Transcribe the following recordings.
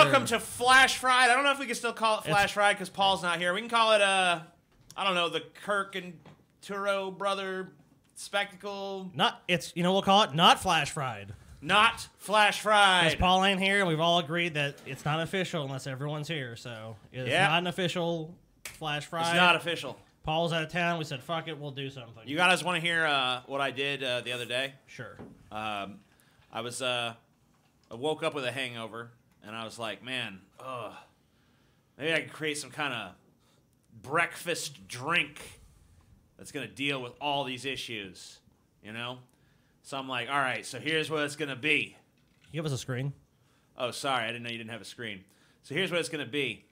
welcome to Flash Fried. I don't know if we can still call it Flash Fried because Paul's not here. We can call it, I don't know, the Kirk and Turo brother spectacle. We'll call it not Flash Fried. Not Flash Fried. Because Paul ain't here, and we've all agreed that it's not official unless everyone's here. So it's not an official Flash Fried. It's not official. Paul's out of town. We said, fuck it, we'll do something. You guys want to hear what I did the other day? Sure. I woke up with a hangover, and I was like, man, maybe I could create some kind of breakfast drink that's going to deal with all these issues, you know? So I'm like, all right, so here's what it's going to be. Give us a screen. Oh, sorry, I didn't know you didn't have a screen. So here's what it's going to be.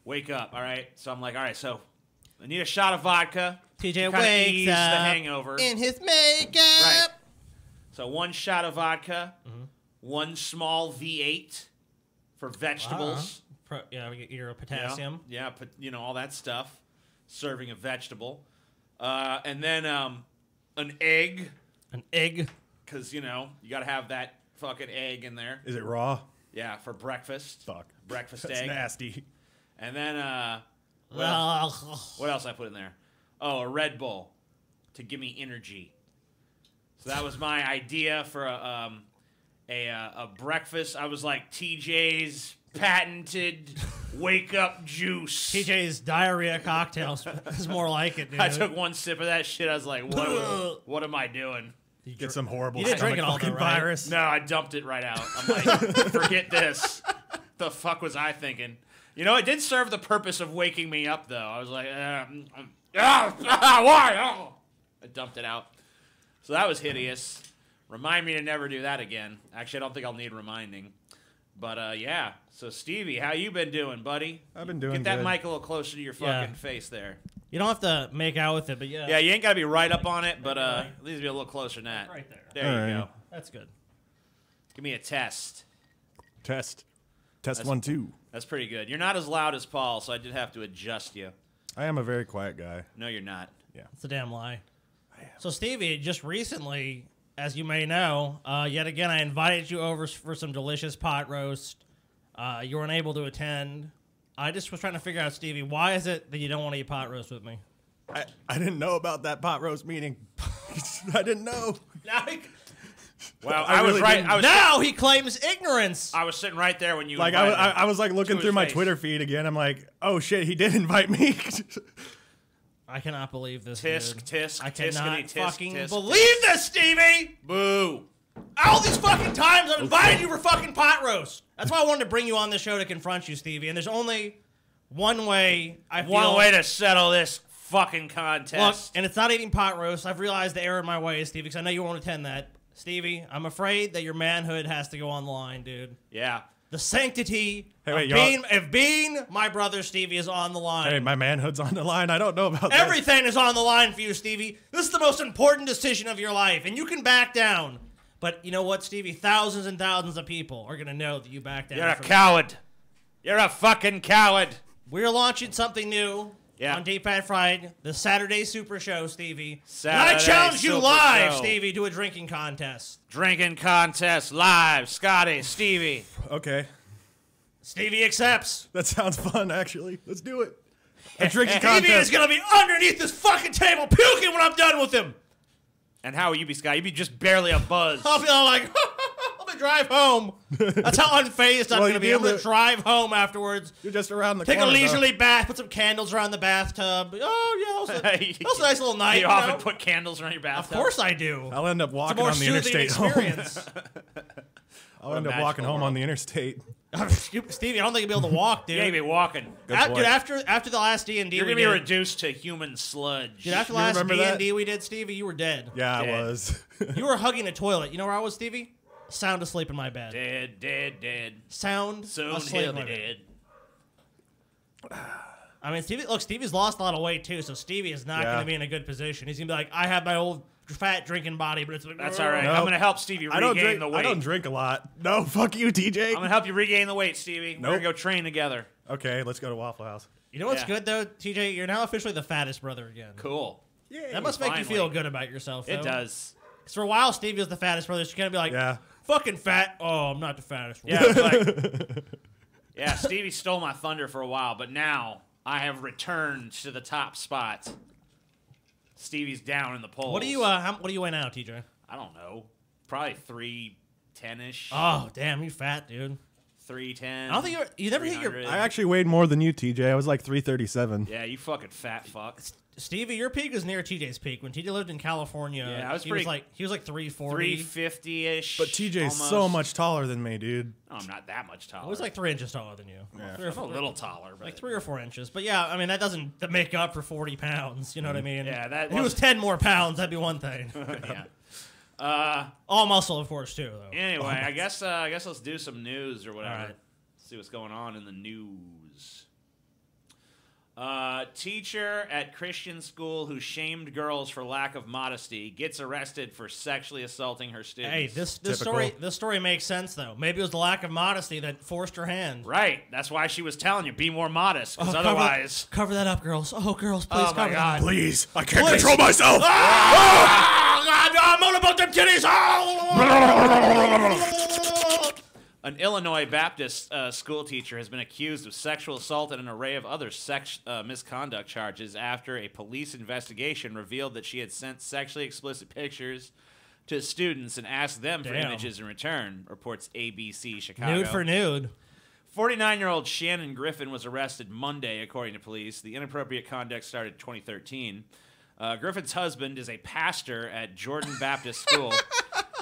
Wake up, all right? So I'm like, all right, so I need a shot of vodka. TJ wakes ease up the hangover. In his makeup. Right. So one shot of vodka, one small V8 for vegetables. Your potassium. Yeah, all that stuff. Serving a vegetable. And then an egg. An egg? Because, you got to have that fucking egg in there. Is it raw? Yeah, for breakfast. Fuck. Breakfast That's egg. nasty. And then, what else I put in there? Oh, a Red Bull to give me energy. So that was my idea for a breakfast. I was like, TJ's patented wake-up juice. TJ's diarrhea cocktail is more like it, dude. I took one sip of that shit. I was like, what am I doing? Get some horrible You didn't drink it all, fucking though, right? virus. No, I dumped it right out. I'm like, forget this. The fuck was I thinking? It did serve the purpose of waking me up, though. I was like, why? Oh. I dumped it out. So that was hideous. Remind me to never do that again. Actually, I don't think I'll need reminding. But, yeah. So, Stevie, how you been doing, buddy? I've been doing Get that good. mic a little closer to your fucking face there. You don't have to make out with it, but yeah. Yeah, you ain't got to be right up on it, but at least be a little closer than that. Right there. There you go. That's good. Give me a test. Test 1 2. That's pretty good. You're not as loud as Paul, so I did have to adjust you. I am a very quiet guy. No, you're not. Yeah. It's a damn lie. So, Stevie, just recently, as you may know, yet again, I invited you over for some delicious pot roast. You were unable to attend. I just was trying to figure out, Stevie, why is it that you don't want to eat pot roast with me? I didn't know about that pot roast meeting. I didn't know. Well, I was really right. didn't. I was Now he claims ignorance. I was sitting right there when you Like invited me. I was like looking To through his my face. Twitter feed again. I'm like, oh shit, he did invite me. I cannot believe this, Tisk, dude. tisk, I tiskety, cannot tisk, fucking tisk, believe this, Stevie! Boo. All these fucking times I've invited you for fucking pot roast. That's why I wanted to bring you on the show to confront you, Stevie. And there's only one way I feel. One way to settle this fucking contest. Look, and it's not eating pot roast. I've realized the error in my ways, Stevie, because I know you won't attend that. Stevie, I'm afraid that your manhood has to go on the line, dude. Yeah. The sanctity Hey, of being my brother, Stevie, is on the line. Hey, my manhood's on the line. I don't know about that. Everything is on the line for you, Stevie. This is the most important decision of your life, and you can back down. But you know what, Stevie? Thousands and thousands of people are going to know that you back down. You're a coward. You're a fucking coward. We're launching something new on Deep Pat Fried, the Saturday Super Show, Stevie. And I challenge you live, Stevie, to a drinking contest. Drinking contest live. Scotty, Stevie. Okay. Stevie accepts. That sounds fun, actually. Let's do it. A drinking Stevie contest. is going to be underneath this fucking table puking when I'm done with him. And how will you be, Scott? You'd be just barely a buzz. I'll be all like, I'm going to drive home. That's how unfazed I'm going to be. I'm going to drive home afterwards. You're just around the Take corner. a leisurely bath, put some candles around the bathtub. Oh, yeah, that was a nice little night. You often put candles around your bathtub? Of course I do. I'll end up It's a walking more on the soothing interstate home. experience. I'll end up walking home on the interstate. Stevie, I don't think you'll be able to walk, dude. You ain't be walking. Good Dude, point. after the last D&D You're we going to be did, reduced to human sludge. dude, after the You last remember D&D that? we did, Stevie, you were dead. Yeah, I Dead. was. You were hugging a toilet. You know where I was, Stevie? Sound asleep in my bed. Dead. Sound Soon asleep he'll in my be bed. dead. I mean, Stevie's lost a lot of weight, too, so Stevie is not Yeah. going to be in a good position. He's going to be like, I have my old fat drinking body, but it's like, That's all right. No. I'm going to help Stevie regain the weight. I don't drink a lot. No, fuck you, TJ. I'm going to help you regain the weight, Stevie. We're Nope. going to go train together. Okay, let's go to Waffle House. You know what's Yeah. good, though, TJ? You're now officially the fattest brother again. Cool. That must make you finally. feel good about yourself, though. It does. Because for a while, Stevie was the fattest brother. So you're going to be like, Yeah. Fucking fat. Oh, I'm not the fattest one. Yeah, it's like, yeah, Stevie stole my thunder for a while, but now I have returned to the top spot. Stevie's down in the polls. What do you weigh now, TJ? I don't know. Probably 310-ish. Oh, damn, you fat, dude. 310. I don't think you never hit your. I actually weighed more than you, TJ. I was like 337. Yeah, you fucking fat fuck. Stevie, your peak was near TJ's peak. When TJ lived in California, Yeah, he was like 340. 350-ish. But TJ's almost. so much taller than me, dude. Oh, I'm not that much taller. I was like 3 inches taller than you. Yeah. I'm a little taller, but Like 3 or 4 inches. But yeah, I mean, that doesn't make up for 40 pounds. You know what I mean? Yeah, that if it was 10 more pounds, that'd be one thing. yeah. All muscle, of course, too, though. Anyway, I guess let's do some news or whatever. All right. See what's going on in the news. Teacher at Christian school who shamed girls for lack of modesty gets arrested for sexually assaulting her students. Hey, this story makes sense though. Maybe it was the lack of modesty that forced her hand. Right. That's why she was telling you, be more modest, because otherwise... Cover that up, girls. Oh, girls, please cover that up. Please, I can't control myself. Oh, God, I'm all about them titties. An Illinois Baptist school teacher has been accused of sexual assault and an array of other misconduct charges after a police investigation revealed that she had sent sexually explicit pictures to students and asked them for images in return, reports ABC Chicago. Nude for nude. 49-year-old Shannon Griffin was arrested Monday, according to police. The inappropriate conduct started in 2013. Griffin's husband is a pastor at Jordan Baptist School.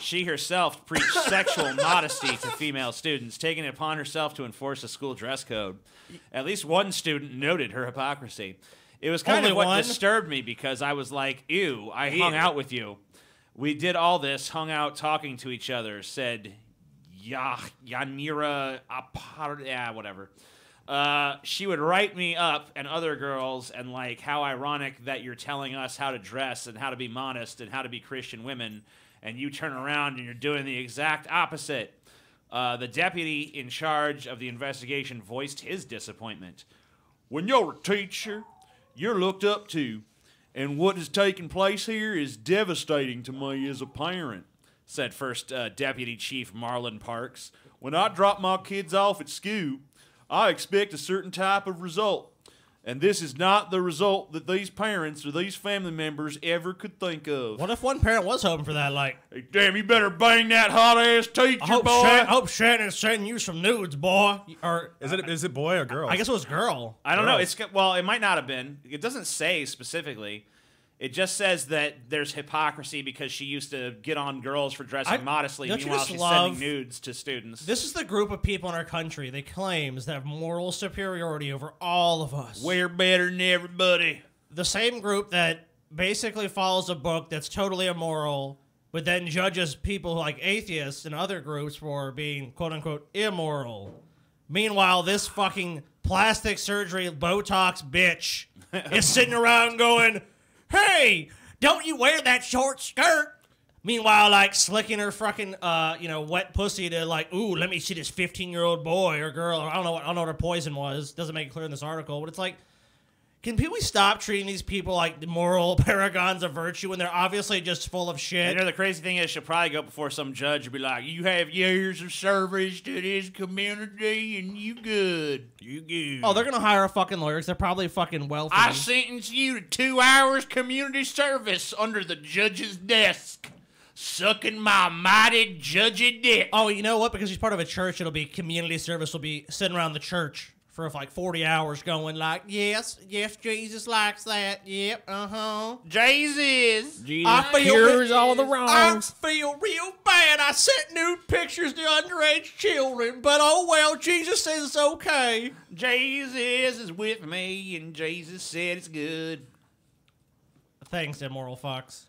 She herself preached sexual modesty to female students, taking it upon herself to enforce a school dress code. At least one student noted her hypocrisy. It was kind of what disturbed me because I was like, ew, I hung out with you. We did all this, hung out talking to each other, said Yanira, whatever. She would write me up and other girls and like, how ironic that you're telling us how to dress and how to be modest and how to be Christian women, and you turn around and you're doing the exact opposite. The deputy in charge of the investigation voiced his disappointment. When you're a teacher, you're looked up to, and what is taking place here is devastating to me as a parent, said First Deputy Chief Marlon Parks. When I drop my kids off at school, I expect a certain type of result. And this is not the result that these parents or these family members ever could think of. What if one parent was hoping for that? Like, hey, damn, you better bang that hot-ass teacher, boy. I hope Shannon's sending you some nudes, boy. Or is it boy or girl? I guess it was girl. I don't know. Well, it might not have been. It doesn't say specifically. It just says that there's hypocrisy because she used to get on girls for dressing modestly, meanwhile she's sending nudes to students. This is the group of people in our country that claims they have moral superiority over all of us. We're better than everybody. The same group that basically follows a book that's totally immoral, but then judges people like atheists and other groups for being quote-unquote immoral. Meanwhile, this fucking plastic surgery Botox bitch is sitting around going, hey, don't you wear that short skirt? Meanwhile, like, slicking her fucking, wet pussy to, like, ooh, let me see this 15-year-old boy or girl. Or I don't know what her poison was. Doesn't make it clear in this article. But it's like, can we stop treating these people like the moral paragons of virtue when they're obviously just full of shit? You know, the crazy thing is she'll probably go before some judge and be like, you have years of service to this community and you good. You good. Oh, they're going to hire a fucking lawyer because they're probably fucking wealthy. I sentence you to 2 hours community service under the judge's desk. Sucking my mighty judgy dick. Oh, you know what? Because he's part of a church, it'll be community service. Will be sitting around the church for like 40 hours going like, yes, Jesus likes that. Yep, Jesus cures all the wrongs. I feel real bad. I sent nude pictures to underage children, but oh well, Jesus says it's okay. Jesus is with me, and Jesus said it's good. Thanks, immoral fucks.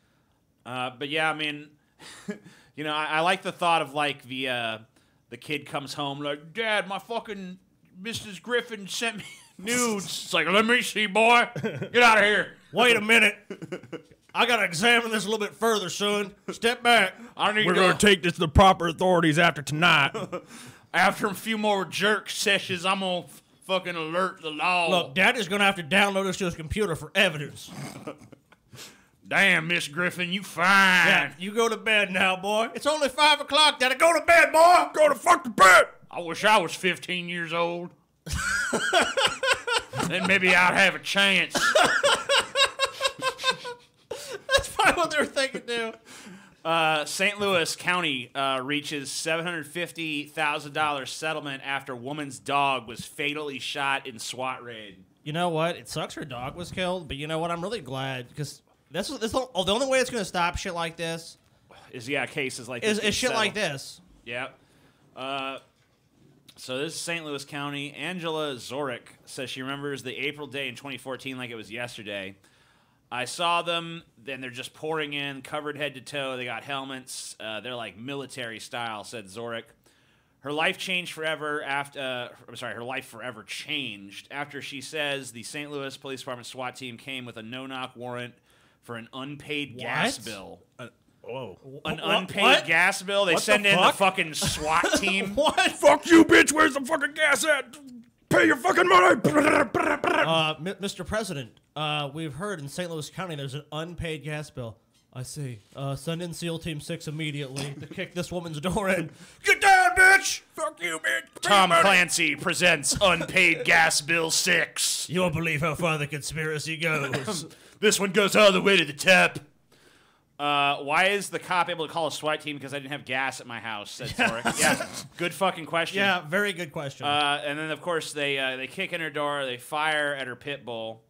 But yeah, I mean, you know, I like the thought of like the kid comes home like, Dad, my fucking Mrs. Griffin sent me nudes. It's like, let me see, boy. Get out of here. Wait a minute. I gotta examine this a little bit further, son. Step back. We're gonna take this to the proper authorities after tonight. After a few more jerk sessions, I'm gonna fucking alert the law. Look, Daddy's gonna have to download this to his computer for evidence. Damn, Miss Griffin, you fine. Yeah, you go to bed now, boy. It's only 5 o'clock. Daddy, go to bed, boy. Go to fuck the bed. I wish I was 15 years old. Then maybe I'd have a chance. That's probably what they were thinking, too. St. Louis County reaches $750,000 settlement after woman's dog was fatally shot in SWAT raid. You know what? It sucks her dog was killed, but you know what? I'm really glad because the only way it's going to stop shit like this is cases like is this. Shit like this. Yep. So this is St. Louis County. Angela Zorick says she remembers the April day in 2014 like it was yesterday. I saw them, then they're just pouring in, covered head to toe. They got helmets. They're like military style, said Zorick. Her life changed forever after. Her life forever changed after she says the St. Louis Police Department SWAT team came with a no-knock warrant for an unpaid gas bill. An unpaid gas bill? They send in the fucking SWAT team? What? Fuck you, bitch. Where's the fucking gas at? Pay your fucking money. Mr. President, we've heard in St. Louis County there's an unpaid gas bill. I see. Send in SEAL Team 6 immediately to kick this woman's door in. Get down, bitch. Fuck you, bitch. Tom Clancy presents Unpaid Gas Bill 6. You won't believe how far the conspiracy goes. This one goes all the way to the top. Why is the cop able to call a SWAT team because I didn't have gas at my house, said Zorick. Yeah, good fucking question. Yeah, very good question. And then, of course, they kick in her door. They fire at her pit bull.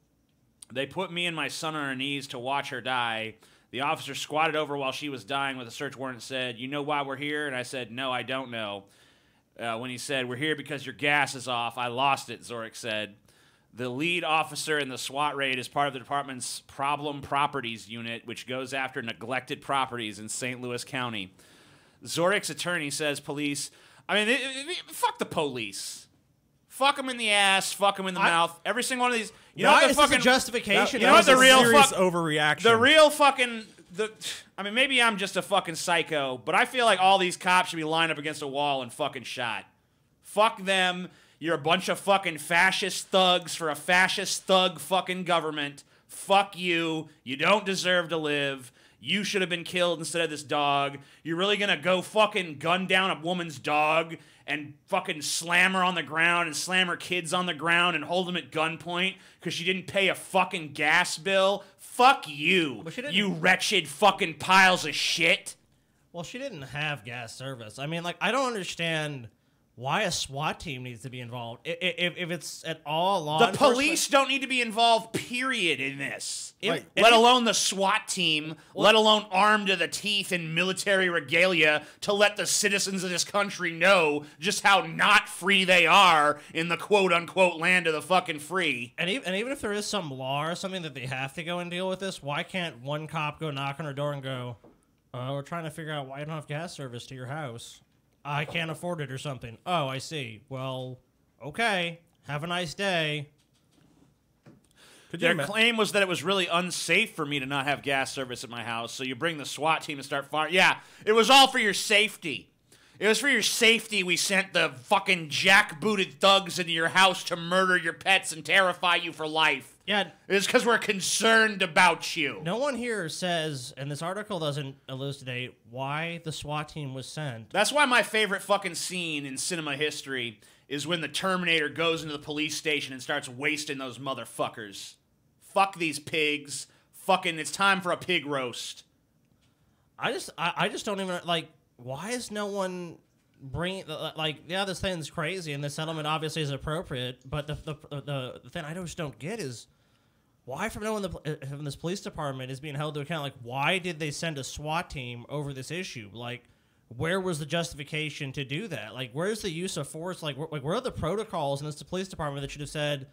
They put me and my son on our knees to watch her die. The officer squatted over while she was dying with a search warrant and said, "You know why we're here?" And I said, "No, I don't know." When he said, "We're here because your gas is off," I lost it, Zorick said. The lead officer in the SWAT raid is part of the department's Problem Properties Unit, which goes after neglected properties in St. Louis County. Zorick's attorney says police... fuck the police. Fuck them in the ass, fuck them in the mouth. Every single one of these... Why is this a justification? You know what the real overreaction. The real fucking... maybe I'm just a fucking psycho, but I feel like all these cops should be lined up against a wall and fucking shot. Fuck them. You're a bunch of fucking fascist thugs for a fascist thug fucking government. Fuck you. You don't deserve to live. You should have been killed instead of this dog. You're really gonna go fucking gun down a woman's dog and fucking slam her on the ground and slam her kids on the ground and hold them at gunpoint because she didn't pay a fucking gas bill? Fuck you, you wretched fucking piles of shit. Well, she didn't have gas service. I mean, like, I don't understand why a SWAT team needs to be involved. If it's at all law enforcement. The police don't need to be involved, period, in this. Let alone the SWAT team, let alone armed to the teeth in military regalia to let the citizens of this country know just how not free they are in the quote-unquote land of the fucking free. And even if there is some law or something that they have to go and deal with this, why can't one cop go knock on her door and go, we're trying to figure out why you don't have gas service to your house? I can't afford it or something. Oh, I see. Well, okay. Have a nice day. Their claim was that it was really unsafe for me to not have gas service at my house, so you bring the SWAT team to start firing. Yeah, it was all for your safety. It was for your safety we sent the fucking jackbooted thugs into your house to murder your pets and terrify you for life. Yeah. It's because we're concerned about you. No one here says, and this article doesn't elucidate, why the SWAT team was sent. That's why my favorite fucking scene in cinema history is when the Terminator goes into the police station and starts wasting those motherfuckers. Fuck these pigs. Fucking, it's time for a pig roast. I just don't even, like, why is no one bringing, like, yeah, this thing's crazy and the settlement obviously is appropriate, but the thing I just don't get is, why from no one from this police department is being held to account? Like, why did they send a SWAT team over this issue? Like, where was the justification to do that? Like, where's the use of force? Like where are the protocols in this police department that should have said,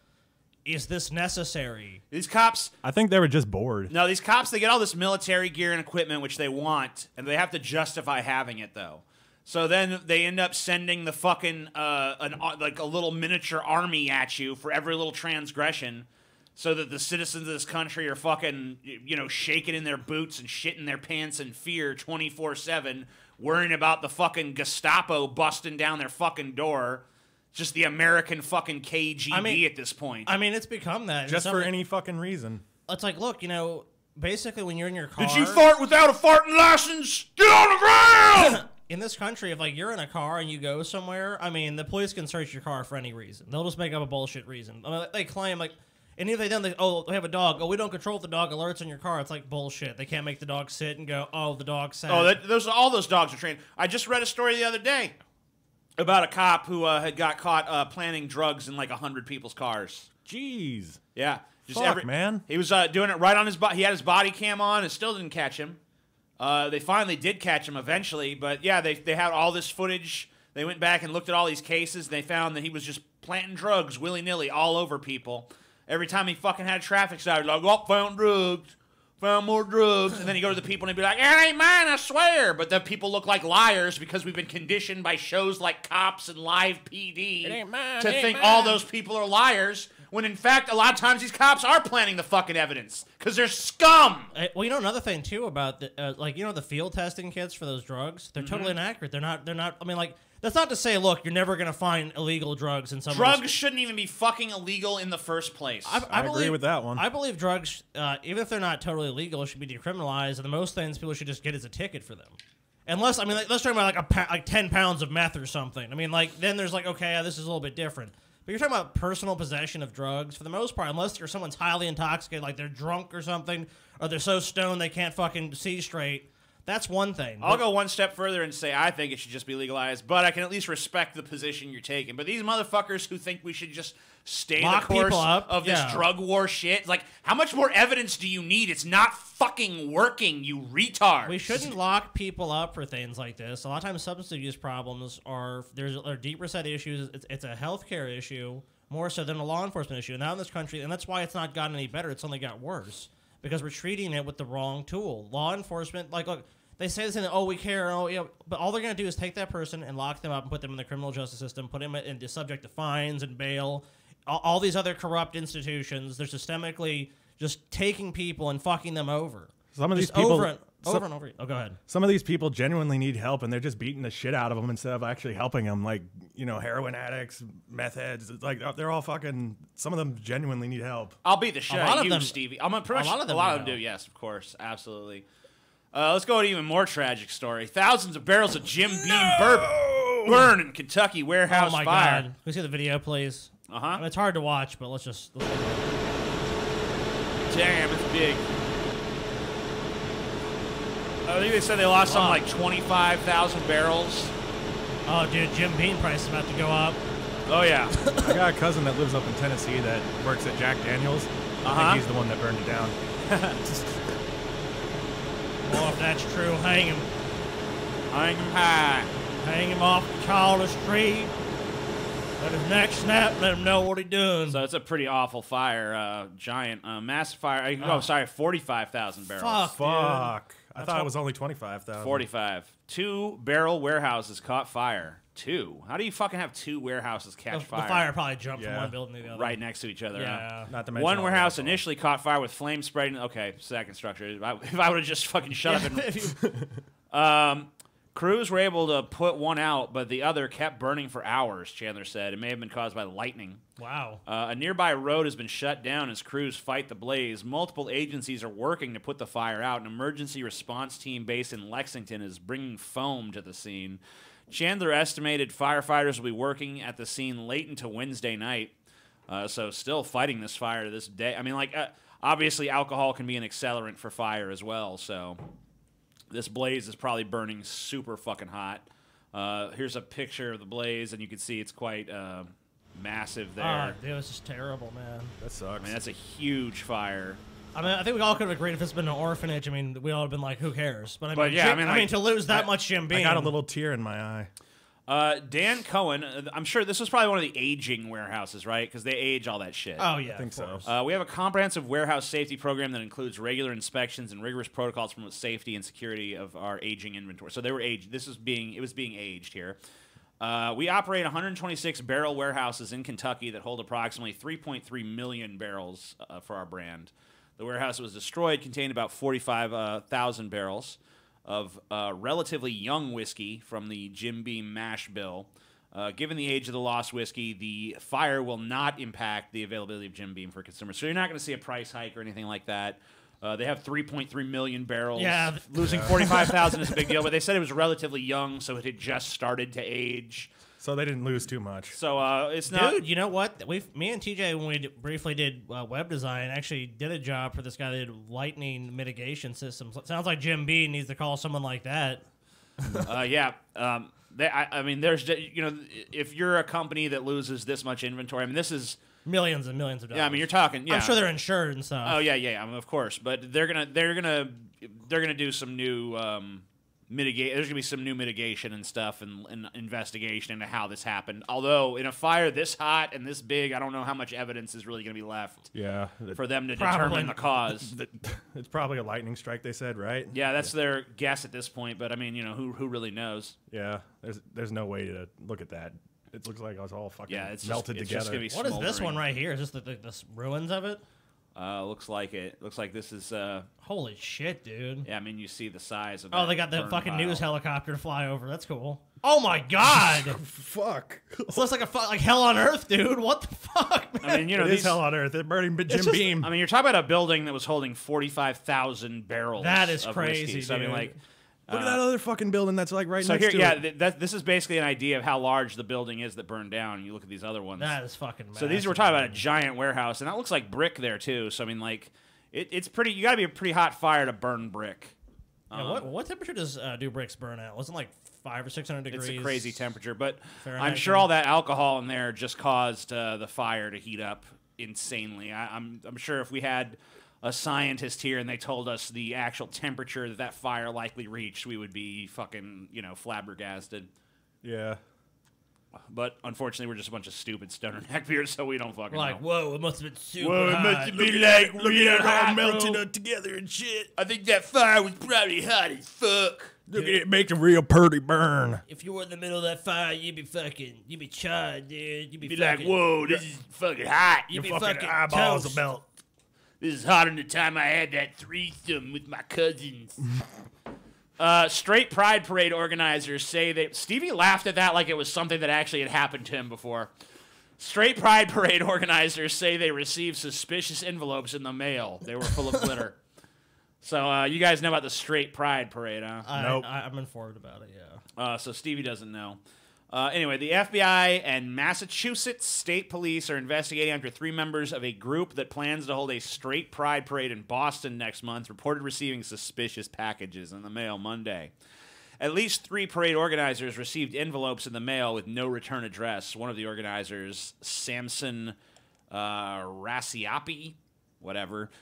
is this necessary? These cops... I think they were just bored. No, these cops, they get all this military gear and equipment, which they want, and they have to justify having it, though. So then they end up sending the fucking, like a little miniature army at you for every little transgression, so that the citizens of this country are fucking, you know, shaking in their boots and shitting their pants in fear 24/7, worrying about the fucking Gestapo busting down their fucking door. Just the American fucking KGB at this point. I mean, it's become that. Just for any fucking reason. It's like, look, you know, basically when you're in your car. Did you fart without a farting license? Get on the ground! In this country, if like you're in a car and you go somewhere, I mean, the police can search your car for any reason. They'll just make up a bullshit reason. I mean, they claim like, and if they don't, they have a dog. Oh, we don't control if the dog alerts in your car. It's like bullshit. They can't make the dog sit and go, oh, the dog's sad. Oh, all those dogs are trained. I just read a story the other day about a cop who had got caught planting drugs in like 100 people's cars. Jeez. Yeah. Man. He was doing it right on his body. He had his body cam on and still didn't catch him. They finally did catch him eventually, but yeah, they had all this footage. They went back and looked at all these cases. And they found that he was just planting drugs willy-nilly all over people. Every time he fucking had a traffic stop, he'd like, oh, found drugs, found more drugs. And then he'd go to the people and he'd be like, it ain't mine, I swear. But the people look like liars because we've been conditioned by shows like Cops and Live PD to think all those people are liars. When in fact, a lot of times these cops are planting the fucking evidence because they're scum. Well, you know another thing too about the the field testing kits for those drugs. They're totally inaccurate. They're not. I mean, like that's not to say, look, you're never gonna find illegal drugs in some. Drugs shouldn't even be fucking illegal in the first place. I agree with that one. I believe drugs, even if they're not totally illegal, should be decriminalized. And the most things people should just get is a ticket for them. Unless, I mean, let's talk about like 10 pounds of meth or something. I mean, like then there's like, okay, this is a little bit different. But you're talking about personal possession of drugs, for the most part, unless someone's highly intoxicated, like they're drunk or something, or they're so stoned they can't fucking see straight, that's one thing. I'll go one step further and say I think it should just be legalized, but I can at least respect the position you're taking. But these motherfuckers who think we should just stay the course of this drug war shit, like, how much more evidence do you need? It's not fucking working, you retard. We shouldn't lock people up for things like this. A lot of times substance abuse problems are deeper set issues. It's a healthcare issue more so than a law enforcement issue. Now in this country, and that's why it's not gotten any better, it's only got worse. Because we're treating it with the wrong tool. Law enforcement, like, look, they say this in we care, but all they're going to do is take that person and lock them up and put them in the criminal justice system, put them into subject to fines and bail. All these other corrupt institutions, they're systemically just taking people and fucking them over. Some of these people over and over. Oh, go ahead. Some of these people genuinely need help, and they're just beating the shit out of them instead of actually helping them. Like, heroin addicts, meth heads. It's like they're all fucking. Some of them genuinely need help. I'll beat the shit out of you, Stevie. A lot of them do. Yes, of course, absolutely. Let's go to an even more tragic story. Thousands of barrels of Jim Beam bourbon burn in Kentucky warehouse fire. Oh my God! Can we see the video, please? I mean, it's hard to watch, but let's Damn, it's big. I think they said they lost something like 25,000 barrels. Oh, dude, Jim Beam price is about to go up. Oh, yeah. I got a cousin that lives up in Tennessee that works at Jack Daniels. I think he's the one that burned it down. Well, if that's true, hang him. Hang him high. Hang him off the tallest tree. Let his neck snap. Let him know what he's doing. So it's a pretty awful fire. Giant, massive fire. 45,000 barrels. Fuck. I thought it was only 25,000. 45. 2 barrel warehouses caught fire. 2. How do you fucking have 2 warehouses catch fire? The fire probably jumped from one building to the other. Right next to each other. Yeah. Huh? Not to mention one warehouse initially caught fire with flames spreading. Okay, second structure. If I would have just fucking shut up and... crews were able to put one out, but the other kept burning for hours, Chandler said. It may have been caused by lightning. Wow. A nearby road has been shut down as crews fight the blaze. Multiple agencies are working to put the fire out. An emergency response team based in Lexington is bringing foam to the scene. Chandler estimated firefighters will be working at the scene late into Wednesday night, so still fighting this fire to this day. I mean, obviously alcohol can be an accelerant for fire as well, so... This blaze is probably burning super fucking hot. Here's a picture of the blaze, and you can see it's quite massive there. Dude, it's just terrible, man. That sucks. I mean, that's a huge fire. I mean, I think we all could have agreed if it's been an orphanage. I mean, we all have been like, who cares? But I mean, to lose that much Jim Beam. I got a little tear in my eye. Dan Cohen, I'm sure this was probably one of the aging warehouses, right? Because they age all that shit. Oh, yeah. I think so. We have a comprehensive warehouse safety program that includes regular inspections and rigorous protocols to promote safety and security of our aging inventory. So they were aged. It was being aged here. We operate 126 barrel warehouses in Kentucky that hold approximately 3.3 million barrels for our brand. The warehouse that was destroyed contained about 45,000 barrels of relatively young whiskey from the Jim Beam mash bill. Given the age of the lost whiskey, the fire will not impact the availability of Jim Beam for consumers. So you're not going to see a price hike or anything like that. They have 3.3 million barrels. Yeah. Losing 45,000 is a big deal, but they said it was relatively young, so it had just started to age. So they didn't lose too much. So it's not. Dude, you know what? Me and TJ, when we briefly did web design, actually did a job for this guy that did lightning mitigation systems. Sounds like Jim B needs to call someone like that. Yeah. I mean, there's, if you're a company that loses this much inventory, I mean, this is millions and millions of dollars. Yeah, I mean, you're talking. Yeah. I'm sure they're insured and stuff. Oh yeah. I mean, of course, but they're gonna do some new mitigate. There's gonna be some new mitigation and stuff and investigation into how this happened. Although in a fire this hot and this big, I don't know how much evidence is really gonna be left. Yeah. For them to determine the cause. It's probably a lightning strike. They said, right? Yeah, that's their guess at this point. But I mean, who really knows? Yeah. There's no way to look at that. It looks like it's all fucking melted together. Just gonna be what is this one right here? Is this the ruins of it? Looks like it. Looks like this is. Holy shit, dude! Yeah, I mean, you see the size of. Oh, they got the fucking news helicopter to fly over. That's cool. Oh my god! Fuck! This looks like hell on earth, dude. What the fuck, man? I mean, it is hell on earth. They're burning Jim Beam. I mean, you're talking about a building that was holding 45,000 barrels. That is of crazy, whiskey. So, dude. I mean, like. Look at that other fucking building that's like right next to it. Yeah, this is basically an idea of how large the building is that burned down. You look at these other ones. That is fucking massive. So these we're talking about a giant warehouse, and that looks like brick there too. So I mean, like, it's pretty. You got to be a pretty hot fire to burn brick. Yeah, what temperature does do bricks burn at? Wasn't like 500 or 600 degrees. It's a crazy temperature, but Fahrenheit I'm sure all that alcohol in there just caused the fire to heat up insanely. I'm sure if we had a scientist here and they told us the actual temperature that fire likely reached, we would be fucking, flabbergasted. Yeah. But unfortunately, we're just a bunch of stupid stoner neckbeards, so we don't fucking We're like, know. whoa, it must have been super Whoa, it hot. must have been like real hot, melted bro. up together and shit. I think that fire was probably hot as fuck. Look at it, make a real pretty burn. If you were in the middle of that fire, you'd be charred, dude. You'd Be fucking, like, whoa, this is fucking hot. You'd be Your fucking eyeballs toast. will melt. This is hotter than the time I had that threesome with my cousins. Straight Pride Parade organizers say that Stevie laughed at that like it was something that actually had happened to him before. Straight Pride Parade organizers say they received suspicious envelopes in the mail. They were full of glitter. So you guys know about the Straight Pride Parade, huh? Nope. I'm informed about it, yeah. So Stevie doesn't know. Anyway, the FBI and Massachusetts State Police are investigating after 3 members of a group that plans to hold a straight pride parade in Boston next month reported receiving suspicious packages in the mail Monday. At least 3 parade organizers received envelopes in the mail with no return address. One of the organizers, Samson Raciapi,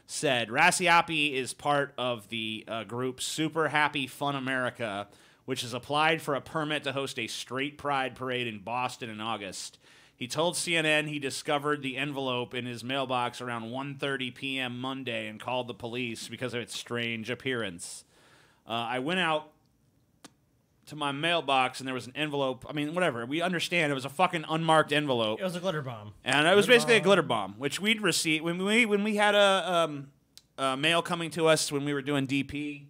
said Raciapi is part of the group Super Happy Fun America, which has applied for a permit to host a straight pride parade in Boston in August. He told CNN he discovered the envelope in his mailbox around 1:30 p.m. Monday and called the police because of its strange appearance. I went out to my mailbox and there was an envelope. I mean, whatever. We understand it was a fucking unmarked envelope. It was a glitter bomb. And it was basically a glitter bomb, which we'd received when we had a mail coming to us when we were doing DP.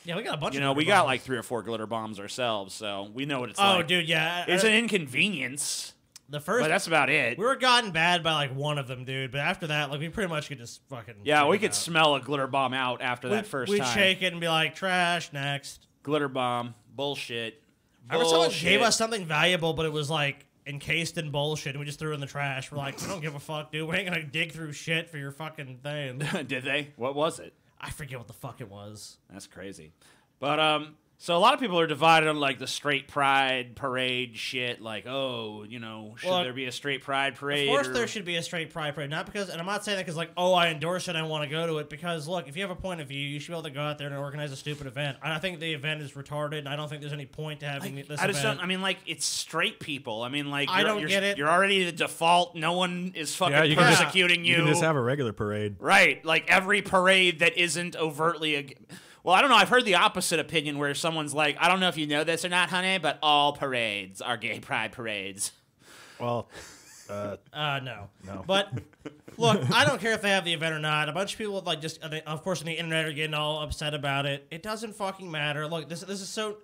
Yeah, we got a bunch of we glitter got bombs. like 3 or 4 glitter bombs ourselves, so we know what it's like. Oh, dude, yeah. It's an inconvenience, the first, but that's about it. we were gotten bad by like one of them, dude. But after that, like we pretty much could just fucking. Yeah, we figure it could out. smell a glitter bomb out after that first We'd time. shake it and be like, trash, next. Glitter bomb. Bullshit. Remember someone Bullshit. gave us something valuable, but it was like encased in bullshit, and we just threw it in the trash. We're like, we don't give a fuck, dude. We ain't gonna dig through shit for your fucking thing. Did they? What was it? I forget what the fuck it was. That's crazy. But so a lot of people are divided on like the straight pride parade shit. Like, oh, should there be a straight pride parade? Of course, there should be a straight pride parade. Not because, and I'm not saying that because like, oh, I endorse it, I want to go to it. Because look, if you have a point of view, you should be able to go out there and organize a stupid event. I think the event is retarded, and I don't think there's any point to having this I just event. don't. I mean, like, it's straight people. I mean, like, I don't get it. You're already the default. No one is fucking Yeah, you can just- persecuting You can just have a regular parade. Right, like every parade that isn't overtly. Well, I don't know. I've heard the opposite opinion where someone's like, I don't know if you know this or not, honey, but all parades are gay pride parades. Well, No. No. But look, I don't care if they have the event or not. A bunch of people like just, of course, on the internet are getting all upset about it. It doesn't fucking matter. Look, this is so.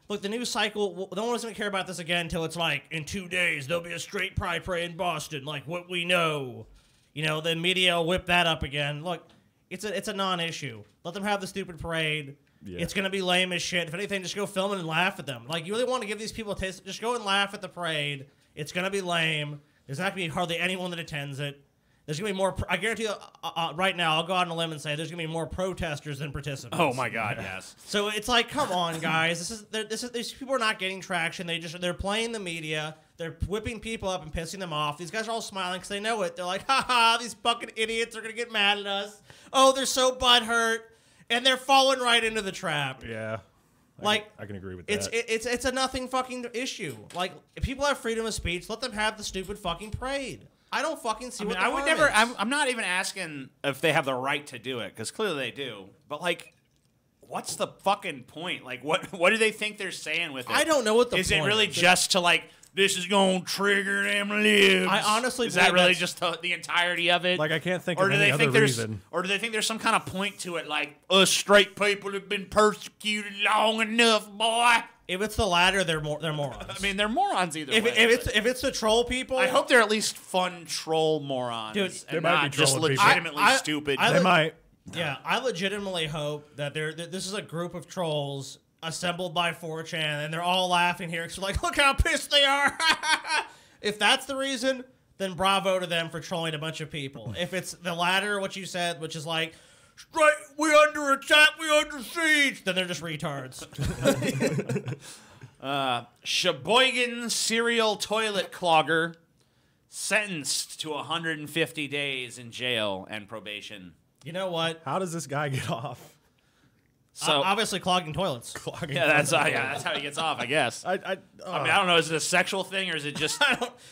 Look, the news cycle. No one's gonna care about this again until it's like in 2 days there'll be a straight pride parade in Boston. Like what we know, the media will whip that up again. Look, It's a non-issue. Let them have the stupid parade. Yeah. It's going to be lame as shit. If anything, just go film it and laugh at them. Like, you really want to give these people a taste? Just go and laugh at the parade. It's going to be lame. There's not going to be hardly anyone that attends it. There's going to be more. I guarantee you, right now, I'll go out on a limb and say there's going to be more protesters than participants. Oh my God, yes. So it's like, come on, guys. These people are not getting traction. They're playing the media. They're whipping people up and pissing them off. These guys are all smiling because they know it. They're like, ha, these fucking idiots are going to get mad at us. Oh, they're so butthurt. And they're falling right into the trap. Yeah. Like, I can agree with that. It's a nothing fucking issue. Like, if people have freedom of speech, let them have the stupid fucking parade. I don't fucking see what the harm is. I'm not even asking if they have the right to do it, because clearly they do. But, like, what's the fucking point? Like, what do they think they're saying with it? I don't know what the point is. Is it really just to, like, this is going to trigger them libs? I honestly Is that really just the entirety of it? Like, I can't think of any other reason. Or do they think there's some kind of point to it, like, us straight people have been persecuted long enough, boy? If it's the latter, they're morons. I mean, they're morons either way. If it's the troll people, I hope they're at least fun troll morons, dude. And not just legitimately stupid. They might. Yeah, I legitimately hope that this is a group of trolls assembled by 4chan, and they're all laughing here because they're like, look how pissed they are. If that's the reason, then bravo to them for trolling a bunch of people. If it's the latter, what you said, which is like, straight, we under attack, we under siege, then they're just retards. Sheboygan serial toilet clogger sentenced to 150 days in jail and probation. You know what? How does this guy get off? So obviously clogging toilets. That's how he gets off, I guess. I mean, I don't know. Is it a sexual thing or is it just?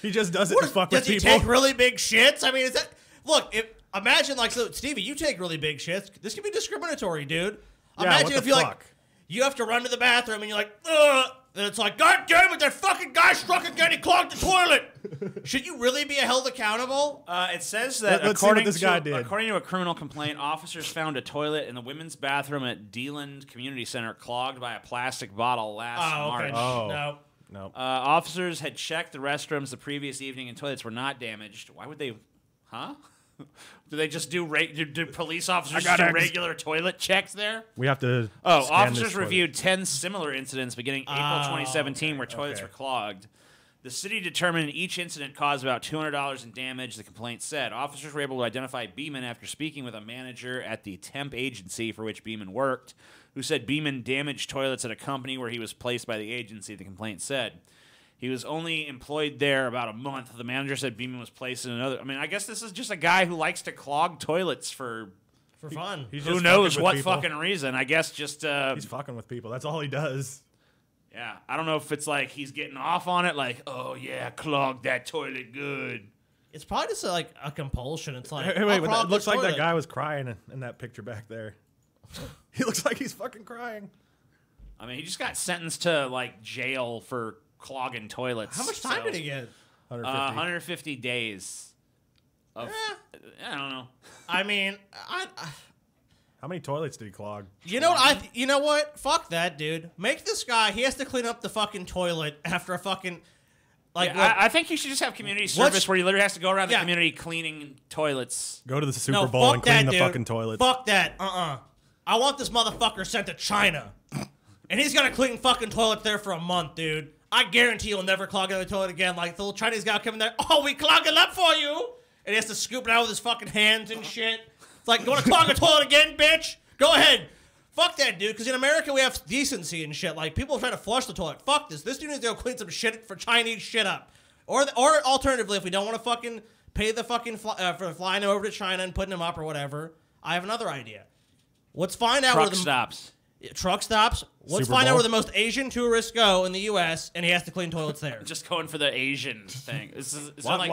He just does it to fuck with people. Does he take really big shits? I mean, is that look? Imagine like so, Stevie, you take really big shits. This could be discriminatory, dude. Yeah, imagine if you like, you have to run to the bathroom and you're like, ugh. Then it's like, God damn it, that fucking guy struck again. He clogged the toilet. Should you really be held accountable? It says that according to a criminal complaint, officers found a toilet in the women's bathroom at Deland Community Center clogged by a plastic bottle last March. No. Officers had checked the restrooms the previous evening and toilets were not damaged. Why would they? Huh? Do they just do police officers do regular toilet checks there? We have to. Officers reviewed 10 similar incidents beginning April 2017 where toilets were clogged. The city determined each incident caused about $200 in damage, the complaint said. Officers were able to identify Beeman after speaking with a manager at the temp agency for which Beeman worked, who said Beeman damaged toilets at a company where he was placed by the agency, the complaint said. He was only employed there about a month. The manager said Beeman was placed in another. I mean, I guess this is just a guy who likes to clog toilets for fun. Who knows what fucking reason? I guess just he's fucking with people. That's all he does. Yeah, I don't know if it's like he's getting off on it, like, oh yeah, clog that toilet good. It's probably just like a compulsion. It's like, hey, wait, but it looks like that guy was crying in that picture back there. He looks like he's fucking crying. I mean, he just got sentenced to like jail for clogging toilets. How much time did he get? 150 days. I don't know. I mean, how many toilets did he clog? You know what? You know what? Fuck that, dude. Make this guy. He has to clean up the fucking toilet after a fucking. Like, yeah, I think you should just have community service where he literally has to go around the community cleaning toilets. Go to the Super Bowl and clean the fucking toilets. Fuck that. I want this motherfucker sent to China, and he's gonna clean fucking toilets there for a month, dude. I guarantee you'll never clog another toilet again. Like, the little Chinese guy coming there, oh, we clog it up for you. And he has to scoop it out with his fucking hands and shit. It's like, you want to clog a toilet again, bitch? Go ahead. Fuck that, dude. Because in America, we have decency and shit. Like, people are trying to flush the toilet. Fuck this. This dude needs to go clean some shit for Chinese shit up. Or alternatively, if we don't want to fucking pay the fucking for flying him over to China and putting him up or whatever, I have another idea. Let's find out where the stops. Truck stops. Let's find out where the most Asian tourists go in the U.S. and he has to clean toilets there. Just going for the Asian thing. Why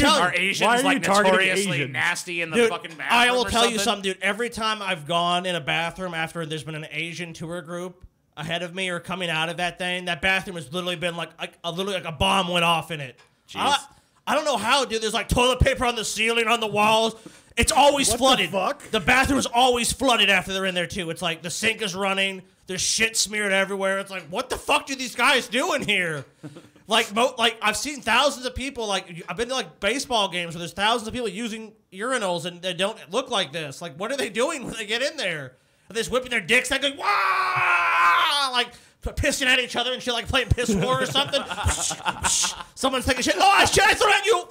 are Asians like notoriously nasty in the fucking bathroom? I will tell you something, dude. Every time I've gone in a bathroom after there's been an Asian tour group ahead of me or coming out of that thing, that bathroom has literally been like a bomb went off in it. I don't know how, dude. There's like toilet paper on the ceiling, on the walls. It's always flooded. The bathroom is always flooded after they're in there, too. It's like the sink is running. There's shit smeared everywhere. It's like, what the fuck do these guys do in here? Like I've seen thousands of people. Like I've been to like baseball games where there's thousands of people using urinals and they don't look like this. Like what are they doing when they get in there? Are they just whipping their dicks out going wah, like pissing at each other and shit, like playing piss war or something? Someone's taking shit. Oh shit! I threw it at you.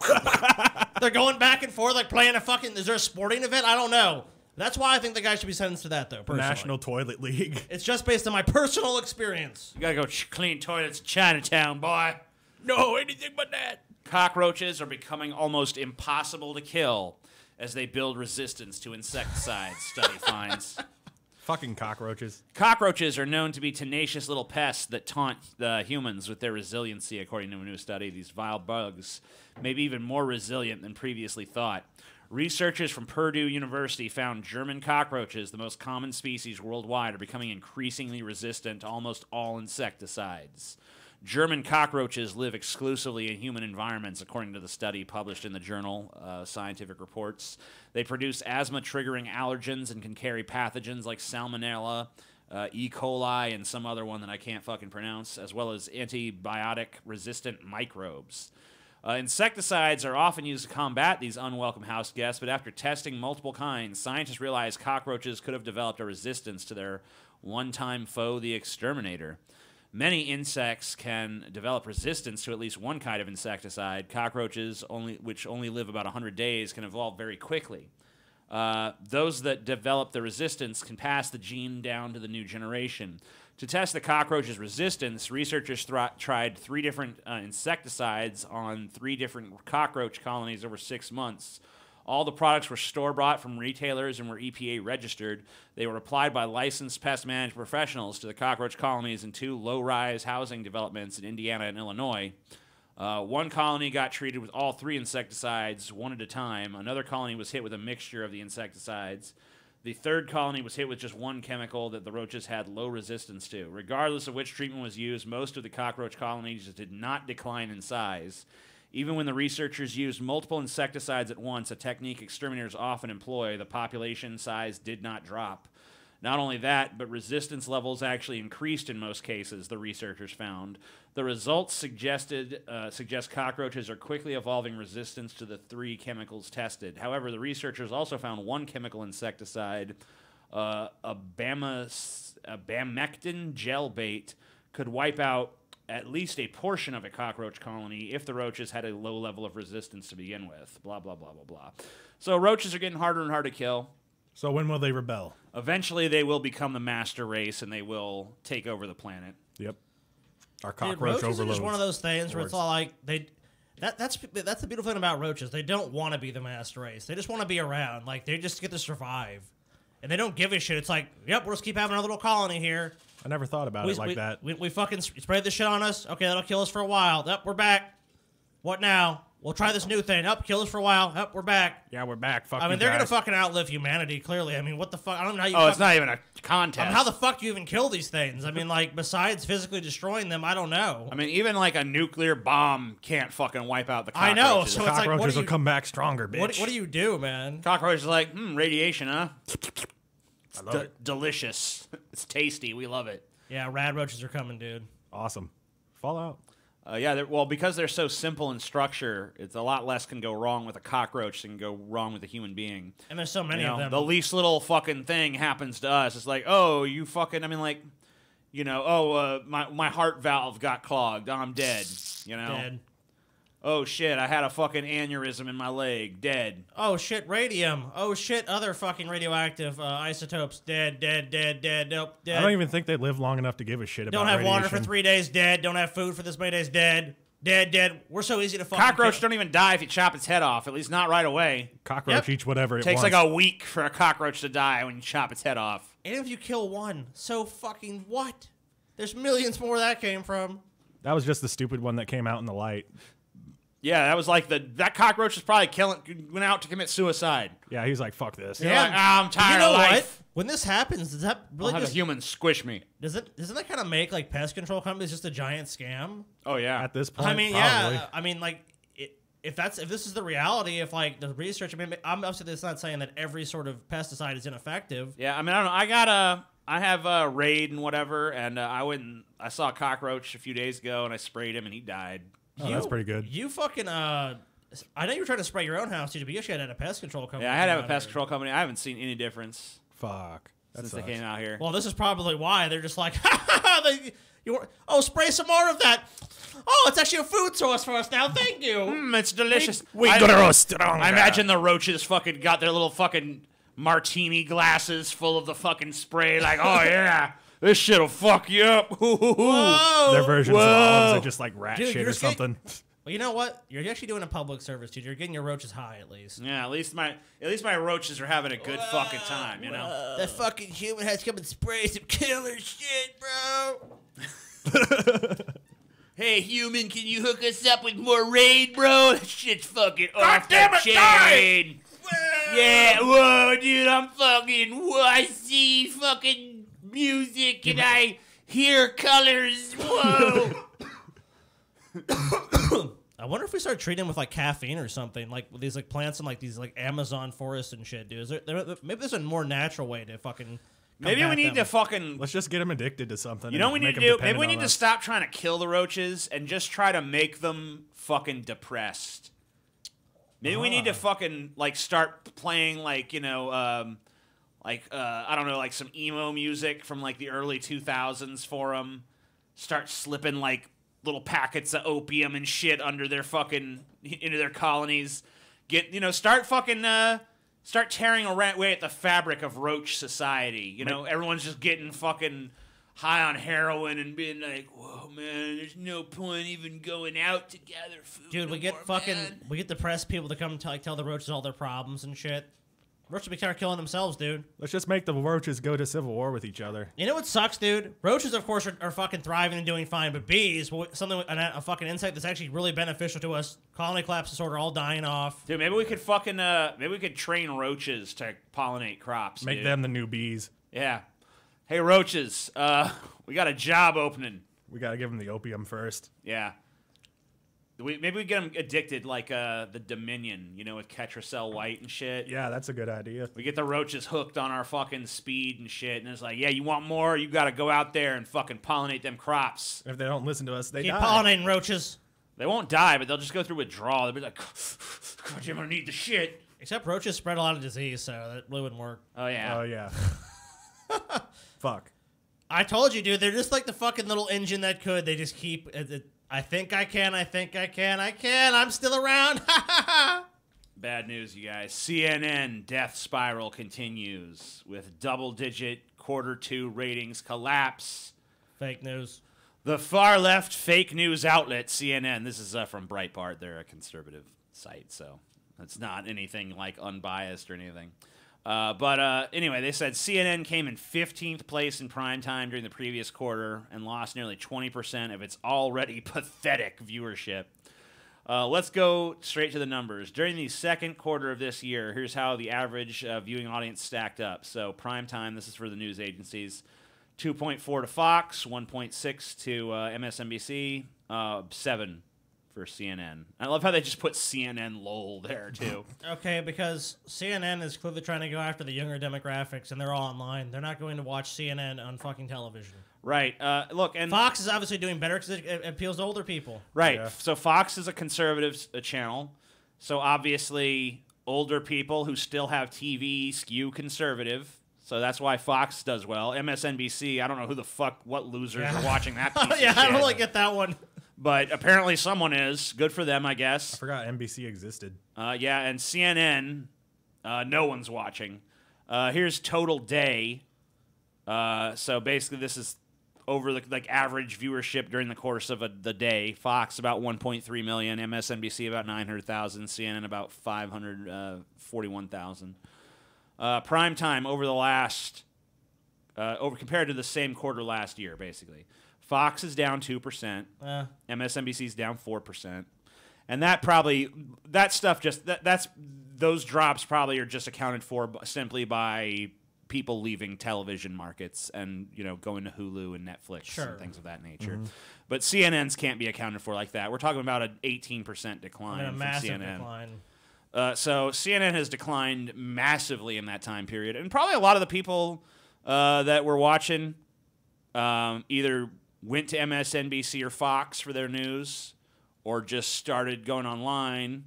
They're going back and forth like playing a fucking. Is there a sporting event? I don't know. That's why I think the guy should be sentenced to that, though, personally. National Toilet League. It's just based on my personal experience. You gotta go clean toilets in Chinatown, boy. No, anything but that. Cockroaches are becoming almost impossible to kill as they build resistance to insecticides, study finds. Fucking cockroaches. Cockroaches are known to be tenacious little pests that taunt humans with their resiliency, according to a new study. These vile bugs may be even more resilient than previously thought. Researchers from Purdue University found German cockroaches, the most common species worldwide, are becoming increasingly resistant to almost all insecticides. German cockroaches live exclusively in human environments, according to the study published in the journal Scientific Reports. They produce asthma-triggering allergens and can carry pathogens like Salmonella, E. coli, and some other one that I can't fucking pronounce, as well as antibiotic-resistant microbes. Insecticides are often used to combat these unwelcome house guests, but after testing multiple kinds, scientists realized cockroaches could have developed a resistance to their one-time foe, the exterminator. Many insects can develop resistance to at least one kind of insecticide. Cockroaches, which only live about 100 days, can evolve very quickly. Those that develop the resistance can pass the gene down to the new generation. To test the cockroach's resistance, researchers tried 3 different insecticides on 3 different cockroach colonies over 6 months. All the products were store-bought from retailers and were EPA registered. They were applied by licensed pest management professionals to the cockroach colonies in 2 low-rise housing developments in Indiana and Illinois. One colony got treated with all 3 insecticides, one at a time. Another colony was hit with a mixture of the insecticides. The third colony was hit with just one chemical that the roaches had low resistance to. Regardless of which treatment was used, most of the cockroach colonies did not decline in size. Even when the researchers used multiple insecticides at once, a technique exterminators often employ, the population size did not drop. Not only that, but resistance levels actually increased in most cases, the researchers found. The results suggest cockroaches are quickly evolving resistance to the 3 chemicals tested. However, the researchers also found one chemical insecticide, a bamectin gel bait, could wipe out at least a portion of a cockroach colony if the roaches had a low level of resistance to begin with. Blah, blah, blah, blah, blah. So roaches are getting harder and harder to kill. So when will they rebel? Eventually, they will become the master race, and they will take over the planet. Yep. Our cockroach roaches overloads. are just one of those things where it's all like that's the beautiful thing about roaches. They don't want to be the master race. They just want to be around. Like they just get to survive, and they don't give a shit. It's like, yep, we'll just keep having our little colony here. I never thought about it like that. We fucking sprayed this shit on us. Okay, that'll kill us for a while. Yep, we're back. What now? We'll try this new thing. Up, kill us for a while. Up, we're back. Yeah, we're back. Fuck I mean, you they're guys. gonna fucking outlive humanity. Clearly, I mean, what the fuck? I don't know how you. Oh, it's not even a contest. I mean, how the fuck do you even kill these things? I mean, like, besides physically destroying them, I don't know. I mean, even like a nuclear bomb can't fucking wipe out the cockroaches. I know. So it's like, cockroaches will come back stronger, bitch. What do you do, man? Cockroaches are like, radiation, huh? I love it. Delicious. It's tasty. We love it. Yeah, rad roaches are coming, dude. Awesome. Fallout. Well, because they're so simple in structure, it's a lot less can go wrong with a cockroach than can go wrong with a human being. And there's so many of them. The least little fucking thing happens to us. It's like, oh, you fucking, I mean, like, my heart valve got clogged. I'm dead, Dead. Oh, shit, I had a fucking aneurysm in my leg. Dead. Oh, shit, radium. Oh, shit, other fucking radioactive isotopes. Dead. Nope, dead. I don't even think they live long enough to give a shit about Don't have radiation. water for 3 days. Dead. Don't have food for this many days. Dead. We're so easy to fucking Cockroach kill. don't even die if you chop its head off. At least not right away. Cockroach eats whatever it Takes wants. like a week for a cockroach to die when you chop its head off. And if you kill one, so fucking what? There's millions more where that came from. That was just the stupid one that came out in the light. Yeah, that was like that cockroach was probably went out to commit suicide. Yeah, he was like, fuck this. Yeah, like, I'm tired you know of life. What? When this happens, does that really I'll have a human squish me. doesn't that kind of make like pest control companies just a giant scam? Oh yeah. At this point, I mean, probably. yeah. I mean, like, if this is the reality, if like the research, I mean, I'm obviously it's not saying that every sort of pesticide is ineffective. Yeah, I mean, I don't know. I got I have Raid and whatever, and I saw a cockroach a few days ago, and I sprayed him, and he died. Oh, that's pretty good. You fucking I know you were trying to spray your own house, dude, but you actually had a pest control company. Yeah, I had to have a pest control company. I haven't seen any difference Fuck. since they came out here. Well, this is probably why they're just like, spray some more of that. Oh, it's actually a food source for us now. Thank you. It's delicious. We grow strong. I imagine the roaches fucking got their little fucking martini glasses full of the fucking spray. Like, oh yeah, this shit'll fuck you up. Whoa. Their versions of olives are just like rat Dude, shit you're or something. Well, you know what? You're actually doing a public service, dude. You're getting your roaches high, at least. Yeah, at least my roaches are having a good fucking time, you know. That fucking human has to come and spray some killer shit, bro. Hey, human, can you hook us up with more Raid, bro? That shit's fucking off the damn it, chain. Yeah, whoa, dude, I see fucking music and I hear colors. Whoa. I wonder if we start treating them with like caffeine or something, like with these like plants and like these like Amazon forests and shit, dude. Maybe there's a more natural way to fucking. Maybe we need to fucking. Let's just get them addicted to something. You know what we need to do? Maybe we need to stop trying to kill the roaches and just try to make them fucking depressed. Maybe we need to fucking like start playing like I don't know, like some emo music from like the early 2000s for them. Start slipping like little packets of opium and shit under their fucking into their colonies. Start tearing away at the fabric of roach society. You know, everyone's just getting fucking high on heroin and being like, whoa, man, there's no point even going out to gather food. Dude, we get depressed people to come tell the roaches all their problems and shit. Roaches will start killing themselves, dude. Let's just make the roaches go to civil war with each other. You know what sucks, dude? Roaches, of course, are fucking thriving and doing fine, but bees, a fucking insect that's actually really beneficial to us, colony collapse disorder, all dying off. Dude, maybe we could train roaches to pollinate crops. Make them the new bees. Yeah. Hey, roaches, we got a job opening. We gotta give them the opium first. Yeah. Maybe we get them addicted like the Dominion, with Ketracel White and shit. Yeah, that's a good idea. We get the roaches hooked on our fucking speed and shit, and it's like, yeah, you want more? You got to go out there and fucking pollinate them crops. If they don't listen to us, they Keep die. pollinating roaches. They won't die, but they'll just go through withdrawal. They'll be like, God, I'm gonna need the shit. Except roaches spread a lot of disease, so that really wouldn't work. Oh yeah. Oh yeah. Fuck. I told you, dude. They're just like the fucking little engine that could. They just keep. I think I can. I'm still around. Bad news, you guys. CNN death spiral continues with double-digit Q2 ratings collapse. Fake news. The far-left fake news outlet, CNN. This is from Breitbart. They're a conservative site, so it's not anything like unbiased or anything. But anyway, they said CNN came in 15th place in prime time during the previous quarter and lost nearly 20% of its already pathetic viewership. Let's go straight to the numbers. During the second quarter of this year, here's how the average viewing audience stacked up. So prime time, this is for the news agencies, 2.4 to Fox, 1.6 to MSNBC, 7 for CNN. I love how they just put CNN lol there, too. Okay, because CNN is clearly trying to go after the younger demographics, and they're all online. They're not going to watch CNN on fucking television. Right. Look, and Fox is obviously doing better because it appeals to older people. Right. Yeah. So Fox is a conservative channel. So obviously, older people who still have TV skew conservative. So that's why Fox does well. MSNBC, I don't know what losers are watching that piece of shit. I don't really get that one. But apparently someone is. Good for them, I guess. I forgot NBC existed. Yeah, and CNN, no one's watching. Here's total day. So basically this is over the average viewership during the course of the day. Fox about 1.3 million, MSNBC about 900,000, CNN about 541,000. Prime time over the last compared to the same quarter last year, basically. Fox is down 2%. MSNBC is down 4%. And those drops probably are just accounted for simply by people leaving television markets and, going to Hulu and Netflix and things of that nature. Mm-hmm. But CNN's can't be accounted for like that. We're talking about an 18% decline from massive CNN. Decline. So CNN has declined massively in that time period. And probably a lot of the people that we're watching either went to MSNBC or Fox for their news, or just started going online.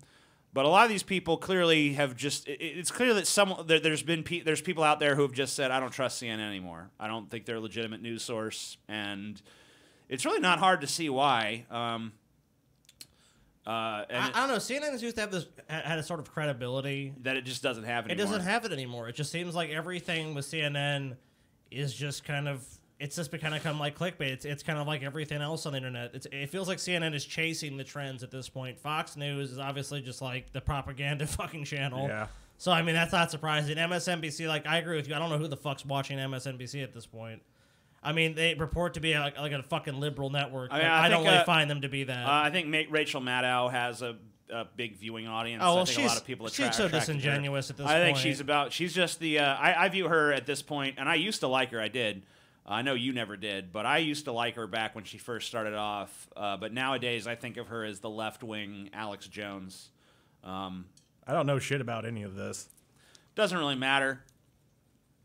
But a lot of these people clearly have just. It's clear that there's people out there who have just said, I don't trust CNN anymore. I don't think they're a legitimate news source, and it's really not hard to see why. I don't know. CNN used to have had a sort of credibility that it just doesn't have anymore. It doesn't have it anymore. It just seems like everything with CNN is just kind of. It's just become like clickbait. It's kind of like everything else on the internet. It feels like CNN is chasing the trends at this point. Fox News is obviously just like the propaganda fucking channel. Yeah. So, I mean, that's not surprising. MSNBC, like, I agree with you. I don't know who the fuck's watching MSNBC at this point. I mean, they report to be like a fucking liberal network. I mean, I don't really find them to be that. I think Rachel Maddow has a big viewing audience. Oh, well, I think a lot of people she's so disingenuous at this point. I think she's just the. I view her at this point, and I used to like her. I did. I know you never did, but I used to like her back when she first started off. But nowadays, I think of her as the left-wing Alex Jones. I don't know shit about any of this. Doesn't really matter.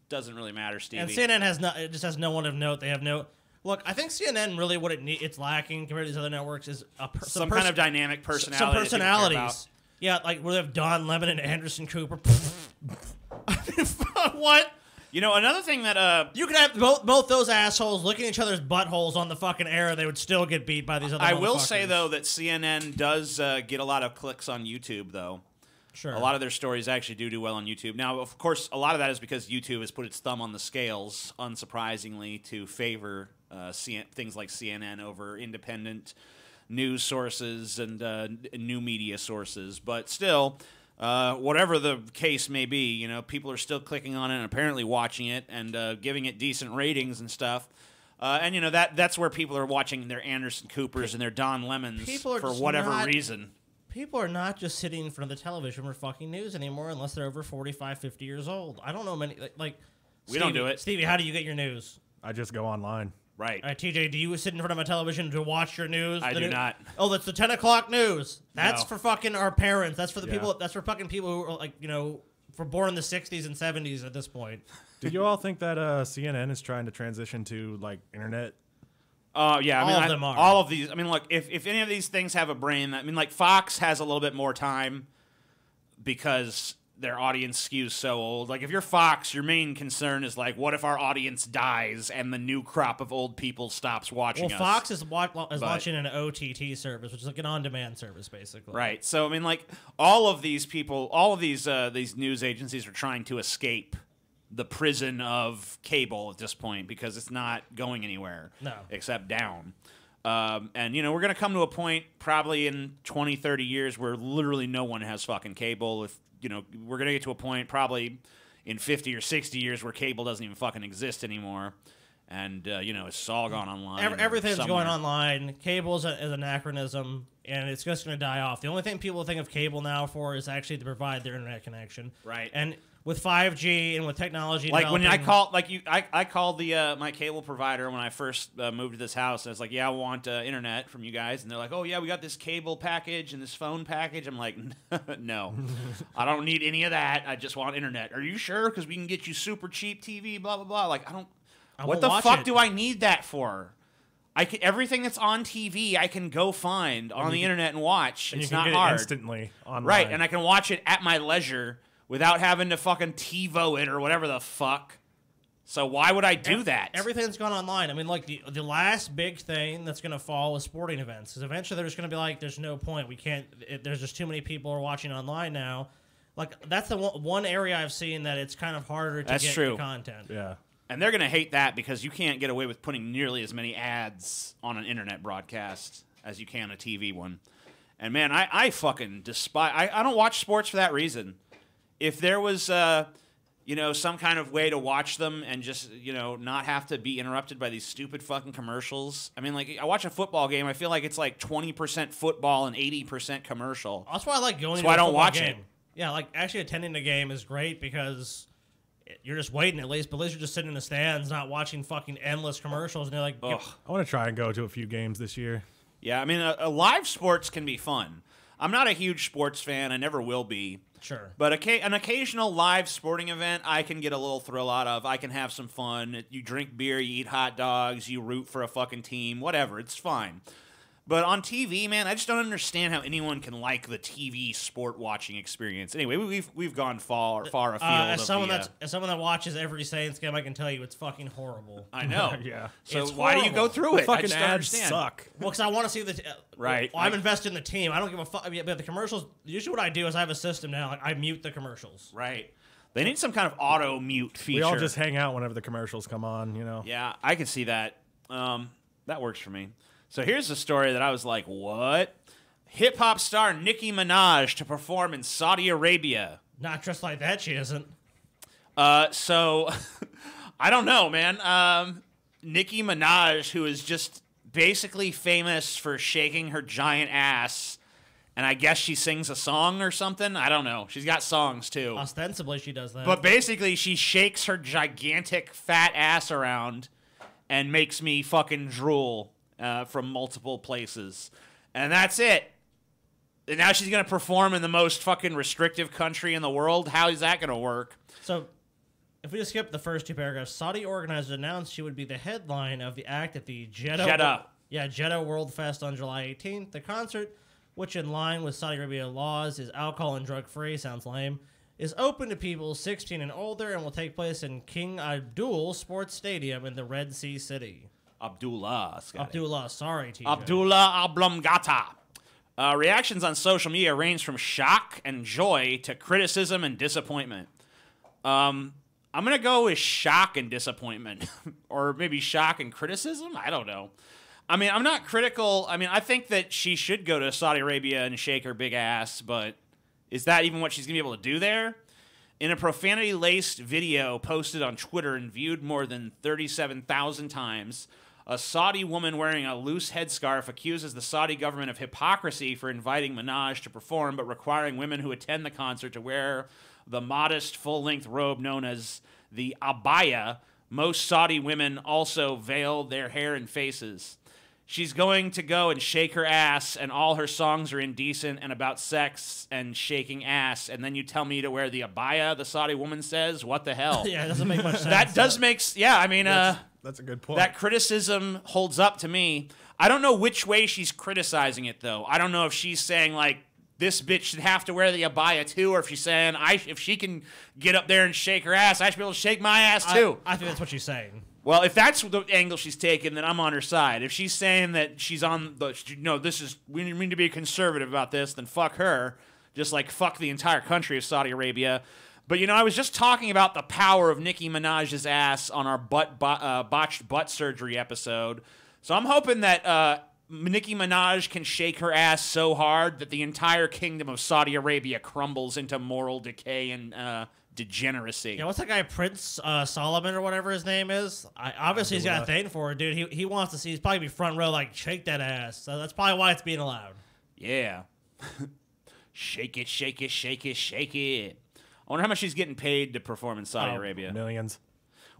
Doesn't really matter, Stevie. And CNN it just has no one of note. They have no. Look, I think CNN really what it's lacking compared to these other networks is some kind of dynamic personality. Some personalities. Yeah, like where they have Don Lemon and Anderson Cooper. What? You know, another thing that you could have both those assholes looking at each other's buttholes on the fucking air, and they would still get beat by these other. I will say though that CNN does get a lot of clicks on YouTube, though. Sure. A lot of their stories actually do well on YouTube. Now, of course, a lot of that is because YouTube has put its thumb on the scales, unsurprisingly, to favor things like CNN over independent news sources and new media sources. But still. Whatever the case may be, you know, people are still clicking on it and apparently watching it and giving it decent ratings and stuff. And, you know, that's where people are watching their Anderson Coopers and their Don Lemons for whatever reason. People are not just sitting in front of the television for fucking news anymore unless they're over 45, 50 years old. I don't know many, like we don't do it. Stevie, how do you get your news? I just go online. Right. All right, TJ, do you sit in front of a television to watch your news? I do not. Oh, that's the 10 o'clock news. That's for fucking our parents. That's for the Yeah. people. That's for fucking people who are like, you know, for born in the 60s and 70s at this point. Do you all think that CNN is trying to transition to like internet? Yeah. I mean, all of them are. All of these. I mean, look, if any of these things have a brain, I mean, like Fox has a little bit more time because their audience skews so old. Like, if you're Fox, your main concern is, like, what if our audience dies and the new crop of old people stops watching us? Well, Fox is launching an OTT service, which is like an on-demand service, basically. Right. So, I mean, like, all of these people, all of these news agencies are trying to escape the prison of cable at this point because it's not going anywhere. No. Except down. And, you know, we're going to come to a point probably in 20, 30 years where literally no one has fucking cable. If you know, we're going to get to a point probably in 50 or 60 years where cable doesn't even fucking exist anymore. And, you know, it's all gone online. Everything's going online. Cable is an anachronism, and it's just going to die off. The only thing people think of cable now for is actually to provide their internet connection. Right. And with 5G and with technology like developing, when I called, like I called the my cable provider when I first moved to this house. And I was like, yeah, I want internet from you guys. And they're like, oh yeah, we got this cable package and this phone package. I'm like, no, I don't need any of that. I just want internet. Are you sure? Because we can get you super cheap TV, blah blah blah. Like what the fuck do I need that for? Everything that's on TV, I can go find on the internet and watch. It's not hard. Instantly online. Right, and I can watch it at my leisure without having to fucking TiVo it or whatever the fuck. So why would I do that? Everything's gone online. I mean, like, the last big thing that's going to fall is sporting events. Because eventually they're just going to be like, there's no point. We can't, there's just too many people are watching online now. Like, that's the one area I've seen that it's kind of harder to get the content. Yeah. And they're going to hate that because you can't get away with putting nearly as many ads on an internet broadcast as you can a TV one. And, man, I fucking despise... I don't watch sports for that reason. If there was, you know, some kind of way to watch them and just, you know, not have to be interrupted by these stupid fucking commercials. I mean, like, I watch a football game. I feel like it's like 20% football and 80% commercial. That's why I like going to a football game. That's why I don't watch it. Yeah, like, actually attending the game is great because... You're just waiting at least you're just sitting in the stands, not watching fucking endless commercials, and you're like, I want to try and go to a few games this year. Yeah, I mean, live sports can be fun. I'm not a huge sports fan. I never will be. Sure. But an occasional live sporting event, I can get a little thrill out of. I can have some fun. You drink beer, you eat hot dogs, you root for a fucking team, whatever. It's fine. But on TV, man, I just don't understand how anyone can like the TV sport watching experience. Anyway, we've gone far afield. As someone that watches every Saints game, I can tell you it's fucking horrible. I know. Yeah. So why do you go through it? Fucking I just don't ads understand. suck. Well, because I want to see the Right. Well, I'm invested in the team. I don't give a fuck. But the commercials. Usually, what I do is I have a system now. Like I mute the commercials. Right. They need some kind of auto mute feature. We all just hang out whenever the commercials come on, you know. Yeah, I can see that. That works for me. So here's a story that I was like, what? Hip-hop star Nicki Minaj to perform in Saudi Arabia. Not just like that, she isn't. So, I don't know, man. Nicki Minaj, who is just basically famous for shaking her giant ass, and I guess she sings a song or something. I don't know. She's got songs, too. Ostensibly, she does that. But basically, she shakes her gigantic fat ass around and makes me fucking drool. From multiple places. And that's it. And now she's going to perform in the most fucking restrictive country in the world. How is that going to work? So, if we just skip the first two paragraphs, Saudi organizers announced she would be the headline of the act at the Jeddah World Fest on July 18th. The concert, which in line with Saudi Arabia laws is alcohol and drug-free, sounds lame, is open to people 16 and older and will take place in King Abdul Sports Stadium in the Red Sea City. Abdullah, sorry, TJ. Abdullah Ablumgata. Reactions on social media range from shock and joy to criticism and disappointment. I'm going to go with shock and disappointment. Or maybe shock and criticism? I don't know. I mean, I'm not critical. I mean, I think that she should go to Saudi Arabia and shake her big ass, but is that even what she's going to be able to do there? In a profanity-laced video posted on Twitter and viewed more than 37,000 times, a Saudi woman wearing a loose headscarf accuses the Saudi government of hypocrisy for inviting Minaj to perform, but requiring women who attend the concert to wear the modest full-length robe known as the abaya. Most Saudi women also veil their hair and faces. She's going to go and shake her ass, and all her songs are indecent and about sex and shaking ass, and then you tell me to wear the abaya, the Saudi woman says? What the hell? Yeah, it doesn't make much sense. That does make... Yeah, I mean... That's a good point. That criticism holds up to me. I don't know which way she's criticizing it, though. I don't know if she's saying, like, this bitch should have to wear the abaya, too, or if she's saying, if she can get up there and shake her ass, I should be able to shake my ass, too. I think that's what she's saying. Well, if that's the angle she's taking, then I'm on her side. If she's saying that she's on the, we need to be conservative about this, then fuck her. Just like fuck the entire country of Saudi Arabia. But, I was just talking about the power of Nicki Minaj's ass on our botched butt surgery episode. So I'm hoping that Nicki Minaj can shake her ass so hard that the entire kingdom of Saudi Arabia crumbles into moral decay and degeneracy. Yeah, what's that guy, Prince Solomon or whatever his name is? Obviously, he's got a thing for it, dude. He wants to see, he's probably be front row, like, shake that ass. So that's probably why it's being allowed. Yeah. Shake it, shake it, shake it, shake it. I wonder how much she's getting paid to perform in Saudi Arabia. Millions.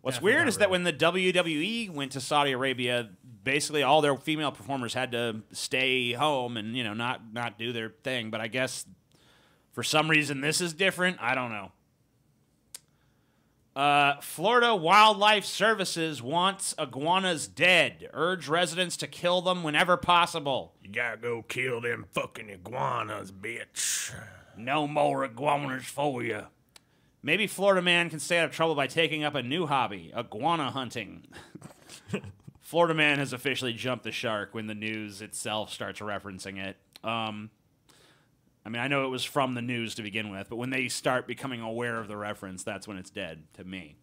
What's weird is that when the WWE went to Saudi Arabia, basically all their female performers had to stay home and, not do their thing. But I guess for some reason this is different. I don't know. Florida Wildlife Services wants iguanas dead. Urge residents to kill them whenever possible. You gotta go kill them fucking iguanas, bitch. No more iguanas for you. Maybe Florida man can stay out of trouble by taking up a new hobby, iguana hunting. Florida man has officially jumped the shark when the news itself starts referencing it. I know it was from the news to begin with, but when they start becoming aware of the reference, that's when it's dead to me.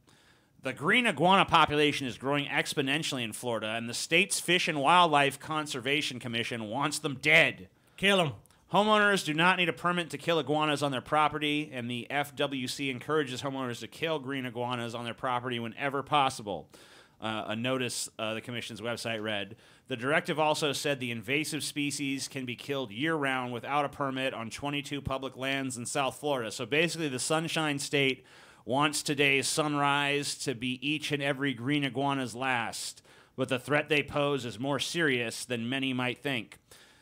The green iguana population is growing exponentially in Florida, and the state's Fish and Wildlife Conservation Commission wants them dead. Kill them. Homeowners do not need a permit to kill iguanas on their property, and the FWC encourages homeowners to kill green iguanas on their property whenever possible. A notice the Commission's website read. The directive also said the invasive species can be killed year-round without a permit on 22 public lands in South Florida. So basically the Sunshine State wants today's sunrise to be each and every green iguana's last, but the threat they pose is more serious than many might think.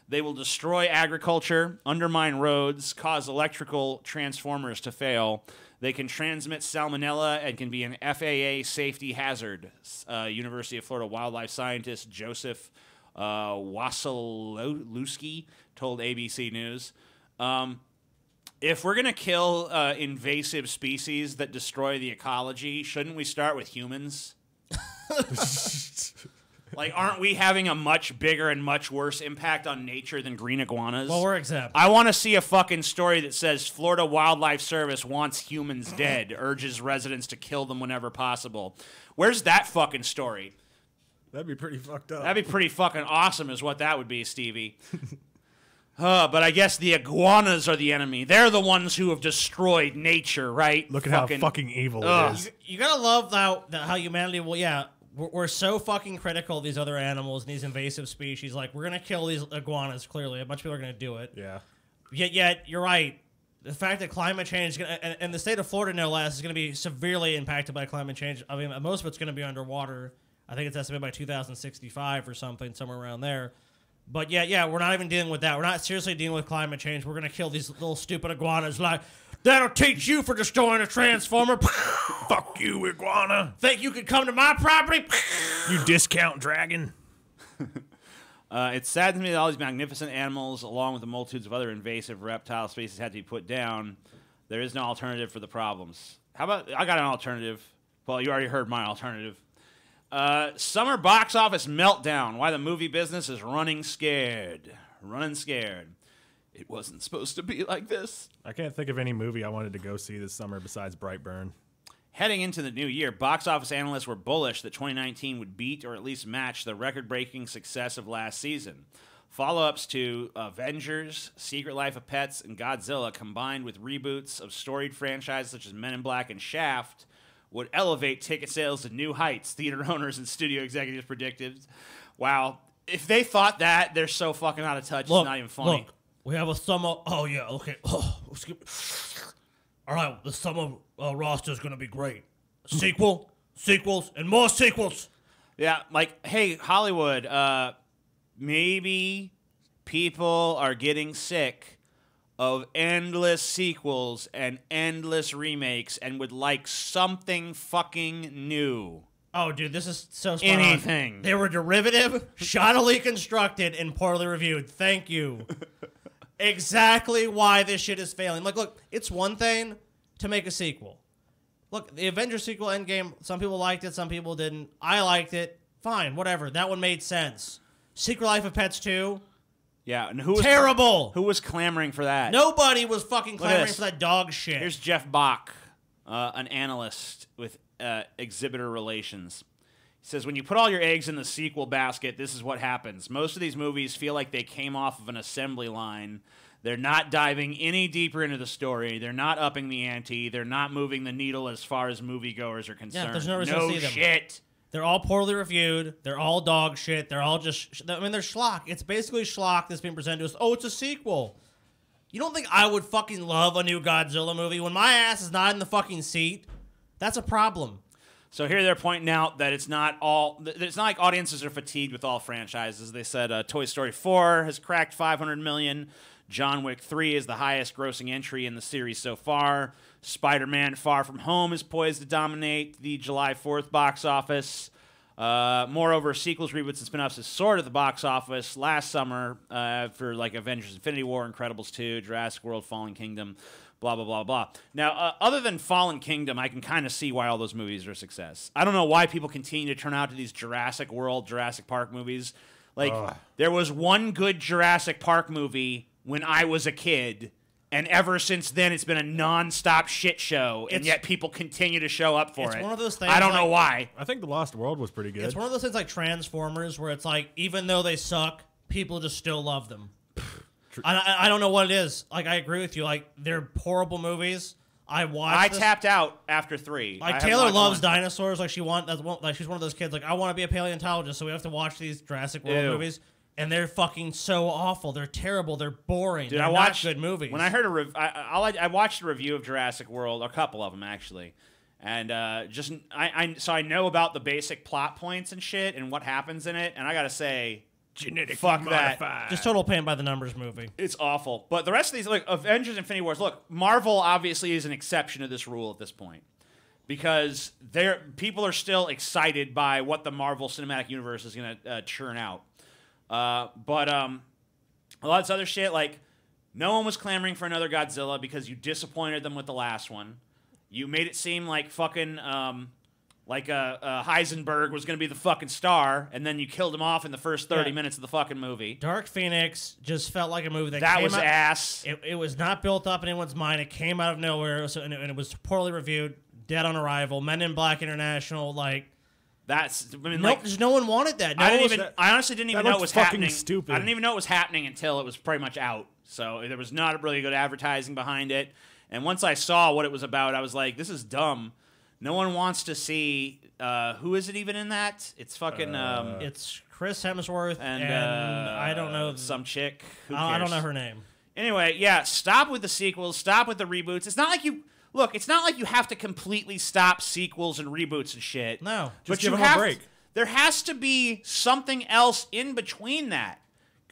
They will destroy agriculture, undermine roads, cause electrical transformers to fail. They can transmit salmonella and can be an FAA safety hazard. University of Florida wildlife scientist Joseph Wasilewski told ABC News. If we're going to kill invasive species that destroy the ecology, shouldn't we start with humans? Like, aren't we having a much bigger and much worse impact on nature than green iguanas? Well, we're exempt. I want to see a fucking story that says Florida Wildlife Service wants humans dead, urges residents to kill them whenever possible. Where's that fucking story? That'd be pretty fucked up. That'd be pretty fucking awesome is what that would be, Stevie. But I guess the iguanas are the enemy. They're the ones who have destroyed nature, right? Look at how fucking evil it is. You gotta love how humanity will, we're so fucking critical of these other animals and these invasive species. Like, we're gonna kill these iguanas, clearly. A bunch of people are gonna do it. Yeah. Yet you're right. The fact that climate change is gonna, and the state of Florida, no less, is gonna be severely impacted by climate change. I mean, most of it's gonna be underwater. I think it's estimated by 2065 or something, somewhere around there. But we're not even dealing with that. We're not seriously dealing with climate change. We're gonna kill these little stupid iguanas. Like, that'll teach you for destroying a transformer. Fuck you, iguana. Think you could come to my property? You discount dragon. It saddens me that all these magnificent animals, along with the multitudes of other invasive reptile species, had to be put down. There is no alternative for the problems. How about, I got an alternative. Well, you already heard my alternative. Summer box office meltdown. Why the movie business is running scared. Running scared. It wasn't supposed to be like this. I can't think of any movie I wanted to go see this summer besides Brightburn. Heading into the new year, box office analysts were bullish that 2019 would beat or at least match the record-breaking success of last season. Follow-ups to Avengers, Secret Life of Pets, and Godzilla, combined with reboots of storied franchises such as Men in Black and Shaft, would elevate ticket sales to new heights, theater owners and studio executives predicted. Wow. If they thought that, they're so fucking out of touch, Look, it's not even funny. Look, we have a summer... Oh, yeah, okay. Oh, all right, the summer roster is going to be great. Sequels, and more sequels. Yeah, like, hey, Hollywood, maybe people are getting sick of endless sequels and endless remakes and would like something fucking new. Oh, dude, this is so spot Anything. on. They were derivative, shoddily constructed, and poorly reviewed. Thank you. Exactly why this shit is failing. Like, look, it's one thing to make a sequel. Look, the Avengers sequel, Endgame, some people liked it, some people didn't. I liked it. Fine, whatever. That one made sense. Secret Life of Pets 2. Yeah, and who was terrible. Who was clamoring for that? Nobody was fucking clamoring for that dog shit. Here's Jeff Bach, an analyst with exhibitor relations. He says, when you put all your eggs in the sequel basket, this is what happens. Most of these movies feel like they came off of an assembly line. They're not diving any deeper into the story. They're not upping the ante. They're not moving the needle as far as moviegoers are concerned. Yeah, there's no reason to see them. Shit. They're all poorly reviewed. They're all dog shit. They're all just... I mean, they're schlock. It's basically schlock that's being presented to us. Oh, it's a sequel. You don't think I would fucking love a new Godzilla movie when my ass is not in the fucking seat? That's a problem. So here they're pointing out that it's not like audiences are fatigued with all franchises. They said Toy Story 4 has cracked 500 million. John Wick 3 is the highest grossing entry in the series so far. Spider-Man Far From Home is poised to dominate the July 4th box office. Moreover, sequels, reboots, and spin-offs have soared at the box office last summer for like Avengers Infinity War, Incredibles 2, Jurassic World, Fallen Kingdom, blah, blah, blah, blah. Now, other than Fallen Kingdom, I can kind of see why all those movies are a success. I don't know why people continue to turn out to these Jurassic World, Jurassic Park movies. Like, there was one good Jurassic Park movie when I was a kid, and ever since then, it's been a non-stop shit show, and yet people continue to show up for it. It's one of those things. I don't know why. I think The Lost World was pretty good. It's one of those things like Transformers, where it's like, even though they suck, people just still love them. I don't know what it is. Like, I agree with you. Like, they're horrible movies. I tapped out after 3. Like, Taylor loves dinosaurs. Like, she's one of those kids. Like, I want to be a paleontologist, so we have to watch these Jurassic World movies. And they're fucking so awful. They're terrible. They're boring. Dude, they're not good movies. When I heard I watched a review of Jurassic World, a couple of them actually, and so I know about the basic plot points and shit and what happens in it. And I gotta say, Genetically Fuck that. modified. Just total paint by the numbers movie. It's awful. But the rest of these, like Avengers Infinity Wars, look, Marvel obviously is an exception to this rule at this point. Because people are still excited by what the Marvel Cinematic Universe is going to churn out. But a lot of this other shit, like, no one was clamoring for another Godzilla because you disappointed them with the last one. You made it seem like fucking... Heisenberg was going to be the fucking star, and then you killed him off in the first 30 minutes of the fucking movie. Dark Phoenix just felt like a movie that That came was out, ass. It was not built up in anyone's mind. It came out of nowhere, and it was poorly reviewed. Dead on arrival. Men in Black International, like... That's... I mean, no one wanted that. I honestly didn't even know it was happening. Stupid. I didn't even know it was happening until it was pretty much out. So there was not really good advertising behind it. And once I saw what it was about, I was like, this is dumb. No one wants to see... who is it even in that? It's fucking... it's Chris Hemsworth and I don't know... Some chick. Who I don't cares? know her name. Anyway, yeah, stop with the sequels. Stop with the reboots. It's not like you... Look, it's not like you have to completely stop sequels and reboots and shit. No. Just give them a break. There has to be something else in between that.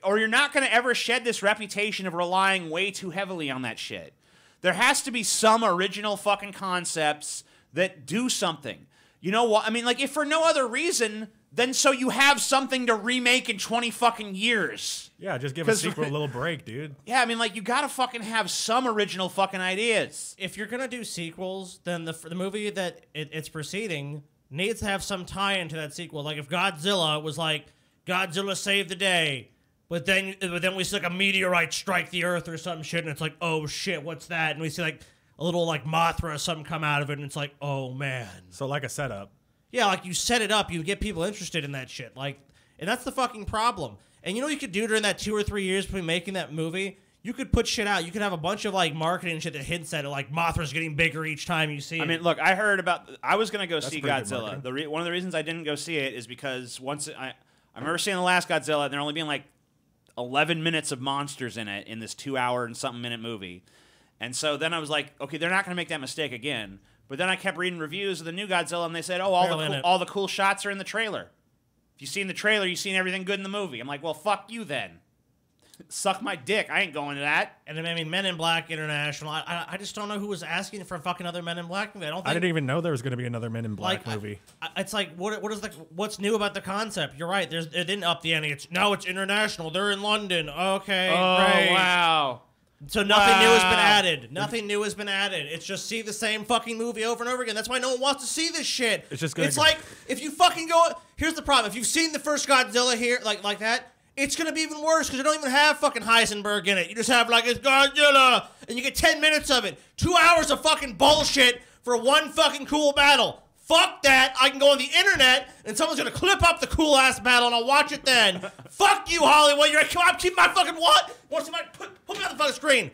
Or you're not going to ever shed this reputation of relying way too heavily on that shit. There has to be some original fucking concepts that do something. You know what? I mean, like, if for no other reason, then so you have something to remake in 20 fucking years. Yeah, just give a sequel a little break, dude. Yeah, I mean, like, you gotta fucking have some original fucking ideas. If you're gonna do sequels, then the movie that it's preceding needs to have some tie into that sequel. Like, if Godzilla was like, Godzilla saved the day, but then we see like a meteorite strike the Earth or some shit, and it's like, oh shit, what's that? And we see like a little like Mothra or something come out of it, and it's like, oh man. So like a setup. Yeah, like you set it up, you get people interested in that shit. Like, and that's the fucking problem. And you know what you could do during that 2 or 3 years between making that movie? You could put shit out. You could have a bunch of like marketing shit that hints at it, like Mothra's getting bigger each time you see it. I mean, look, I heard about... I was going to go see Godzilla. One of the reasons I didn't go see it is because I remember seeing the last Godzilla, and there only being like 11 minutes of monsters in it in this 2-hour and something minute movie. And so then I was like, okay, they're not going to make that mistake again. But then I kept reading reviews of the new Godzilla, and they said, oh, all the cool shots are in the trailer. If you've seen the trailer, you've seen everything good in the movie. I'm like, well, fuck you then. Suck my dick. I ain't going to that. And I mean, Men in Black International. I just don't know who was asking for a fucking other Men in Black movie. I didn't even know there was going to be another Men in Black movie. It's like, what's new about the concept? You're right. It didn't up the ante. It's international. They're in London. Okay, great. Wow. So nothing new has been added. Nothing new has been added. It's just see the same fucking movie over and over again. That's why no one wants to see this shit. It's like if you fucking go. Here's the problem. If you've seen the first Godzilla here, like that, it's gonna be even worse because you don't even have fucking Heisenberg in it. You just have like it's Godzilla, and you get 10 minutes of it. 2 hours of fucking bullshit for one fucking cool battle. Fuck that. I can go on the internet and someone's going to clip up the cool ass battle and I'll watch it then. Fuck you, Hollywood. You're going to come out, keep my fucking what? Want somebody put me on the fucking screen.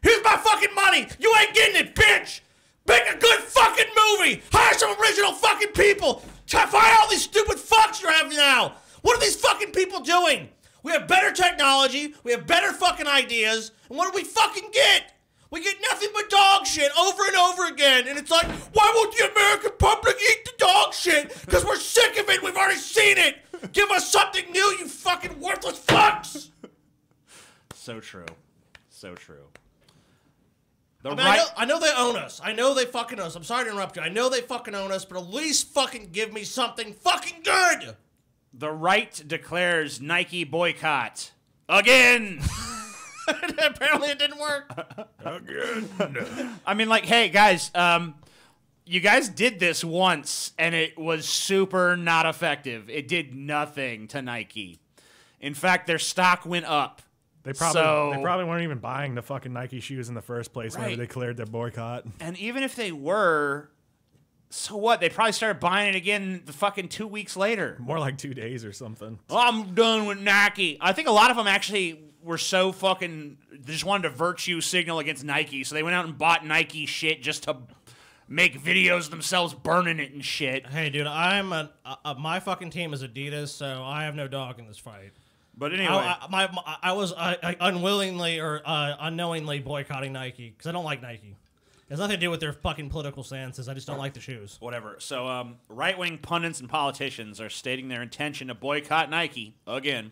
Here's my fucking money. You ain't getting it, bitch. Make a good fucking movie. Hire some original fucking people. Fire all these stupid fucks you have now. What are these fucking people doing? We have better technology. We have better fucking ideas. And what do we fucking get? We get nothing but dog shit over and over again. And it's like, why won't the American public eat the dog shit? Because we're sick of it. We've already seen it. Give us something new, you fucking worthless fucks. So true. So true. I know they own us. I know they fucking own us. I'm sorry to interrupt you. I know they fucking own us, but at least fucking give me something fucking good. The right declares Nike boycott. Again. Apparently it didn't work. Again. I mean, like, hey, guys, you guys did this once, and it was super not effective. It did nothing to Nike. In fact, their stock went up. They probably weren't even buying the fucking Nike shoes in the first place right. whenever they cleared their boycott. And even if they were, so what? They probably started buying it again the fucking 2 weeks later. More like 2 days or something. I'm done with Nike. I think a lot of them actually were so fucking... They just wanted to virtue signal against Nike, so they went out and bought Nike shit just to make videos of themselves burning it and shit. Hey, dude, my fucking team is Adidas, so I have no dog in this fight. But anyway... I was unwillingly or unknowingly boycotting Nike, because I don't like Nike. has nothing to do with their fucking political stances. I just don't like the shoes. Whatever. So, right-wing pundits and politicians are stating their intention to boycott Nike again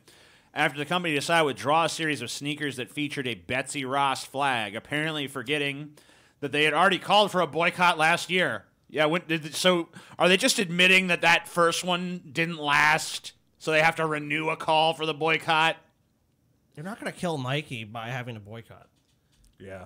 after the company decided to withdraw a series of sneakers that featured a Betsy Ross flag, apparently forgetting that they had already called for a boycott last year. Yeah, so are they just admitting that that first one didn't last, so they have to renew a call for the boycott? You're not going to kill Nike by having a boycott. Yeah,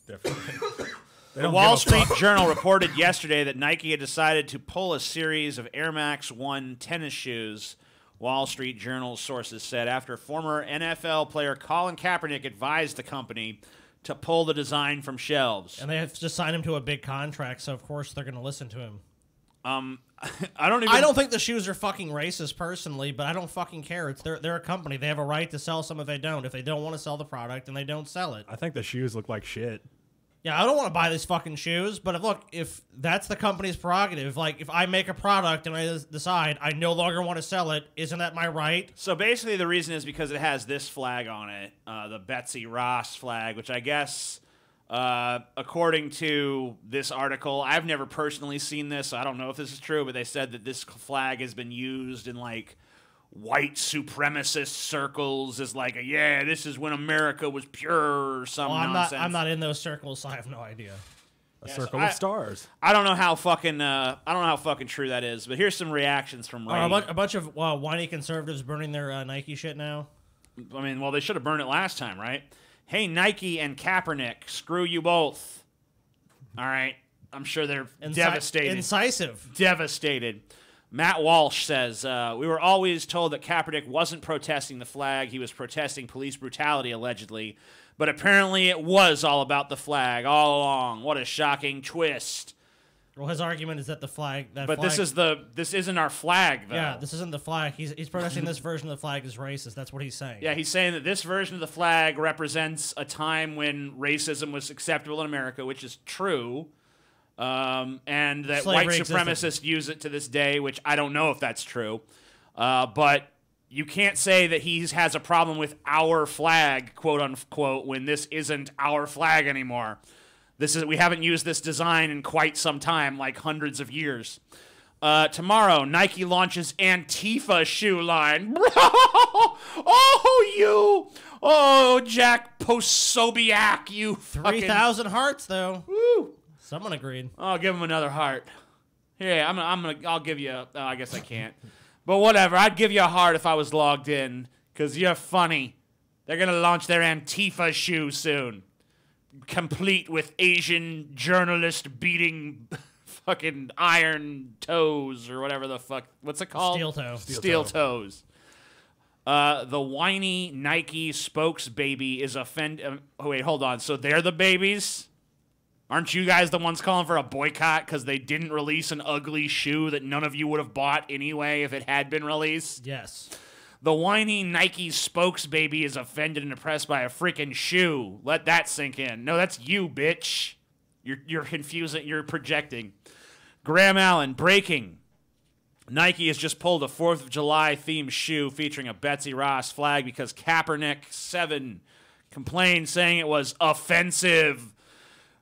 definitely. The Wall Street Journal reported yesterday that Nike had decided to pull a series of Air Max 1 tennis shoes. Wall Street Journal sources said after former NFL player Colin Kaepernick advised the company to pull the design from shelves. And they have just signed him to a big contract, so of course they're going to listen to him. I don't think the shoes are fucking racist personally, but I don't fucking care. It's they're a company. They have a right to sell some if they don't. If they don't want to sell the product, then they don't sell it. I think the shoes look like shit. Yeah, I don't want to buy these fucking shoes, but if that's the company's prerogative, like if I make a product and I decide I no longer want to sell it, isn't that my right? So basically the reason is because it has this flag on it, the Betsy Ross flag, which I guess, according to this article, I've never personally seen this, so I don't know if this is true, but they said that this flag has been used in like white supremacist circles as like this is when America was pure or some nonsense. I'm not in those circles, so I have no idea. A circle of stars. I don't know how fucking true that is, but here's some reactions from Ray. A bunch of whiny conservatives burning their Nike shit now. I mean, well, they should have burned it last time, right? Hey, Nike and Kaepernick, screw you both. All right, I'm sure they're devastated. Incisive. Devastated. Matt Walsh says, we were always told that Kaepernick wasn't protesting the flag. He was protesting police brutality, allegedly. But apparently it was all about the flag all along. What a shocking twist. Well, his argument is that the flag... this isn't our flag, though. Yeah, this isn't the flag. He's protesting this version of the flag is racist. That's what he's saying. Yeah, he's saying that this version of the flag represents a time when racism was acceptable in America, which is true. And that Slavery white supremacists use it to this day, which I don't know if that's true. But you can't say that he has a problem with our flag, quote unquote, when this isn't our flag anymore. We haven't used this design in quite some time, like hundreds of years. Tomorrow, Nike launches Antifa shoe line. Jack Posobiec, you 3,000 hearts though. Woo. Someone agreed. I'll give him another heart. Here, I'll give you. I guess I can't. But whatever. I'd give you a heart if I was logged in, because you're funny. They're gonna launch their Antifa shoe soon, complete with Asian journalist beating fucking iron toes or whatever the fuck. What's it called? Steel toe. Steel toes. The whiny Nike spokesbaby is offended. Wait, hold on. So they're the babies? Aren't you guys the ones calling for a boycott because they didn't release an ugly shoe that none of you would have bought anyway if it had been released? Yes. The whiny Nike spokesbaby is offended and depressed by a freaking shoe. Let that sink in. No, that's you, bitch. You're confusing. You're projecting. Graham Allen, breaking. Nike has just pulled a 4th of July themed shoe featuring a Betsy Ross flag because Kaepernick 7 complained, saying it was offensive.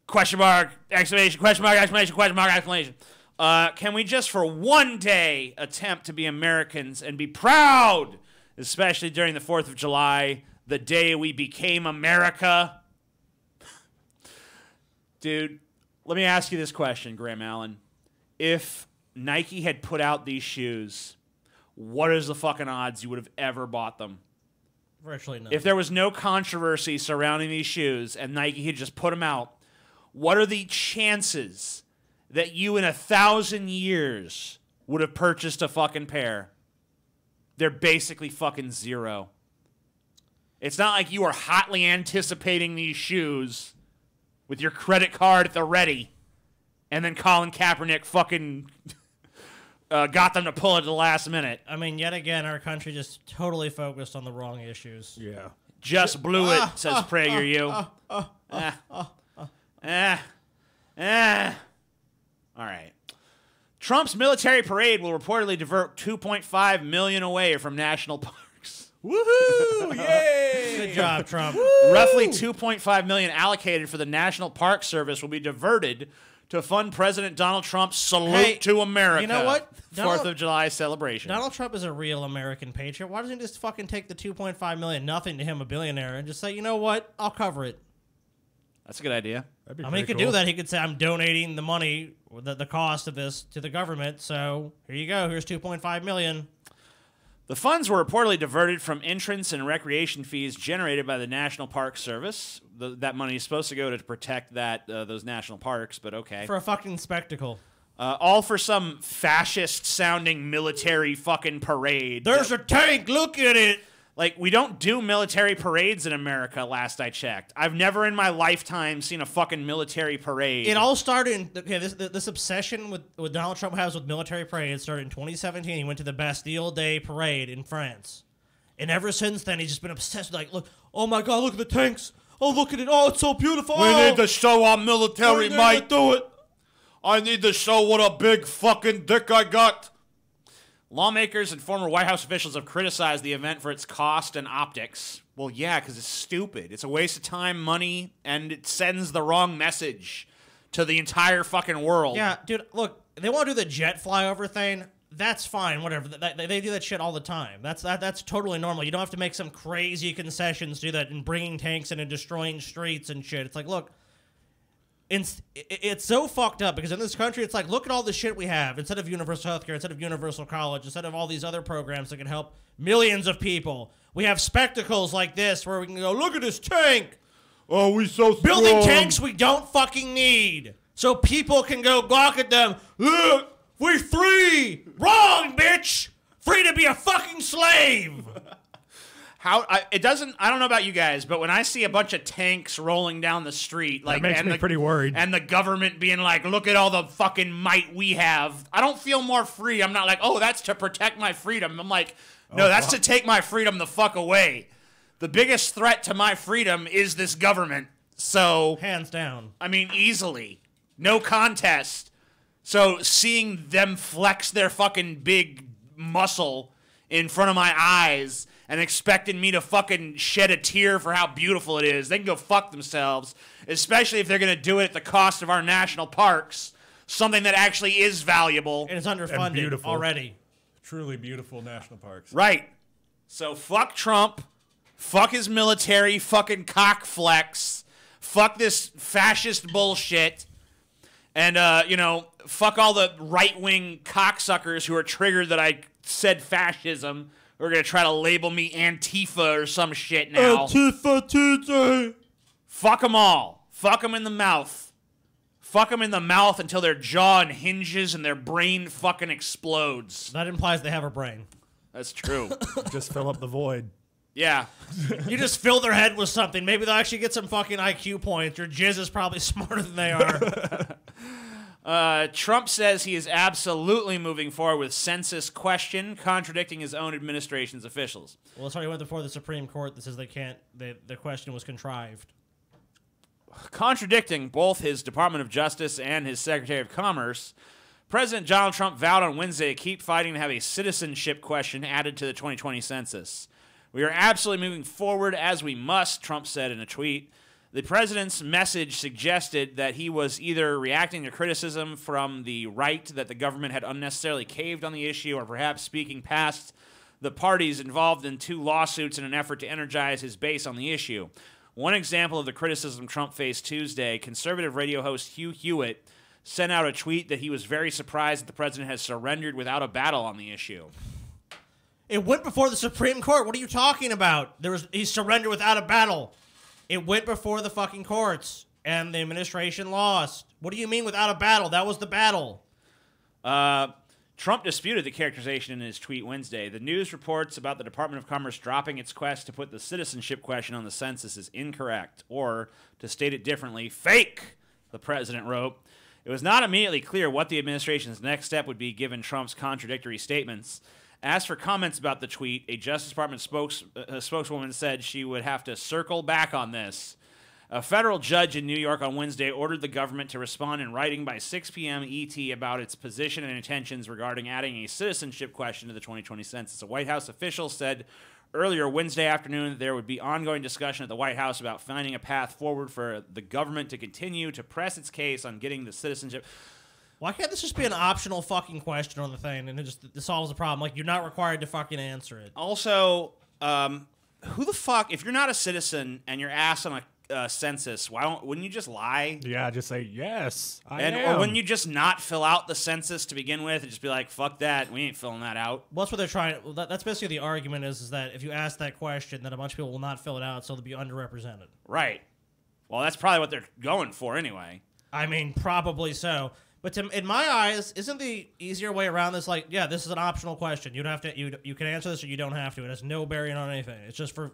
Question mark, exclamation, question mark, exclamation, question mark, exclamation. Can we just for one day attempt to be Americans and be proud, especially during the 4th of July, the day we became America? Dude, let me ask you this question, Graham Allen. If Nike had put out these shoes, what is the fucking odds you would have ever bought them? Virtually none. If there was no controversy surrounding these shoes and Nike had just put them out, what are the chances that you in 1,000 years would have purchased a fucking pair? They're basically fucking zero. It's not like you are hotly anticipating these shoes with your credit card at the ready and then Colin Kaepernick fucking got them to pull it at the last minute. I mean, yet again, our country just totally focused on the wrong issues. Yeah. Just blew it, says PragerU. All right. Trump's military parade will reportedly divert $2.5 million away from national parks. Woohoo! Yay! Good job, Trump. Roughly $2.5 million allocated for the National Park Service will be diverted to fund President Donald Trump's Salute to America. You know what? 4th of July celebration. Donald Trump is a real American patriot. Why doesn't he just fucking take the $2.5 million, nothing to him, a billionaire, and just say, you know what? I'll cover it. That's a good idea. That'd be I mean, he could do that. He could say, I'm donating the money, the cost of this to the government. So here you go. Here's $2.5 million. The funds were reportedly diverted from entrance and recreation fees generated by the National Park Service. That money is supposed to go to protect those national parks, but okay. For a fucking spectacle. All for some fascist-sounding military fucking parade. There's a tank. Look at it. Like, we don't do military parades in America, last I checked. I've never in my lifetime seen a fucking military parade. It all started in, this obsession with Donald Trump has with military parades started in 2017. He went to the Bastille Day parade in France. And ever since then, he's just been obsessed with, like, look, oh my God, look at the tanks. Oh, look at it. Oh, it's so beautiful. We need to show our military might. Do it. I need to show what a big fucking dick I got. Lawmakers and former White House officials have criticized the event for its cost and optics. Well, yeah, because it's stupid. It's a waste of time, money, and it sends the wrong message to the entire fucking world. Yeah, dude, look, they want to do the jet flyover thing. That's fine, whatever. They do that shit all the time. That's totally normal. You don't have to make some crazy concessions to do that and bringing tanks in and destroying streets and shit. It's like, look, it's so fucked up because in this country, it's like, look at all the shit we have. Instead of universal healthcare, instead of universal college, instead of all these other programs that can help millions of people, we have spectacles like this where we can go, look at this tank. Oh, we so strong. Building tanks we don't fucking need. So people can go gawk at them. Look, we're free. Wrong, bitch. Free to be a fucking slave. I don't know about you guys, but when I see a bunch of tanks rolling down the street, like, that makes me pretty worried. And the government being like, look at all the fucking might we have, I don't feel more free. I'm not like, oh, that's to protect my freedom. I'm like, no, that's to take my freedom the fuck away. The biggest threat to my freedom is this government. So, hands down. I mean, easily. No contest. So seeing them flex their fucking big muscle in front of my eyes and expecting me to fucking shed a tear for how beautiful it is, they can go fuck themselves, especially if they're going to do it at the cost of our national parks, something that actually is valuable. And it's underfunded already. Truly beautiful national parks. Right. So fuck Trump, fuck his military, fucking cock flex, fuck this fascist bullshit, and, fuck all the right-wing cocksuckers who are triggered that I said fascism. We're going to try to label me Antifa or some shit now. Antifa TJ. Fuck them all. Fuck them in the mouth. Fuck them in the mouth until their jaw unhinges and their brain fucking explodes. That implies they have a brain. That's true. Just fill up the void. Yeah. You just fill their head with something. Maybe they'll actually get some fucking IQ points. Your jizz is probably smarter than they are. Trump says he is absolutely moving forward with census question, contradicting his own administration's officials. Well, it's already went before the Supreme Court that says they can't. The question was contrived. Contradicting both his Department of Justice and his Secretary of Commerce, President Donald Trump vowed on Wednesday to keep fighting to have a citizenship question added to the 2020 census. We are absolutely moving forward as we must, Trump said in a tweet. The president's message suggested that he was either reacting to criticism from the right that the government had unnecessarily caved on the issue, or perhaps speaking past the parties involved in 2 lawsuits in an effort to energize his base on the issue. One example of the criticism Trump faced Tuesday, conservative radio host Hugh Hewitt sent out a tweet that he was very surprised that the president has surrendered without a battle on the issue. It went before the Supreme Court. What are you talking about? He surrendered without a battle. It went before the fucking courts, and the administration lost. What do you mean without a battle? That was the battle. Trump disputed the characterization in his tweet Wednesday. The news reports about the Department of Commerce dropping its quest to put the citizenship question on the census is incorrect, or, to state it differently, fake, the president wrote. It was not immediately clear what the administration's next step would be given Trump's contradictory statements. As for comments about the tweet, a Justice Department spokeswoman said she would have to circle back on this. A federal judge in New York on Wednesday ordered the government to respond in writing by 6 p.m. ET about its position and intentions regarding adding a citizenship question to the 2020 census. A White House official said earlier Wednesday afternoon there would be ongoing discussion at the White House about finding a path forward for the government to continue to press its case on getting the citizenship. Why can't this just be an optional fucking question on the thing and it solves the problem? Like, you're not required to fucking answer it. Also, who the fuck, if you're not a citizen and you're asked on a census, wouldn't you just lie? Yeah, just say, yes, I am. Or wouldn't you just not fill out the census to begin with and just be like, fuck that, we ain't filling that out? Well, that's what they're trying. Well, that's basically the argument is that if you ask that question, then a bunch of people will not fill it out, so they'll be underrepresented. Right. Well, that's probably what they're going for anyway. I mean, probably so. But in my eyes, isn't the easier way around this like, yeah, this is an optional question. You don't have to. You can answer this or you don't have to. It has no bearing on anything. It's just for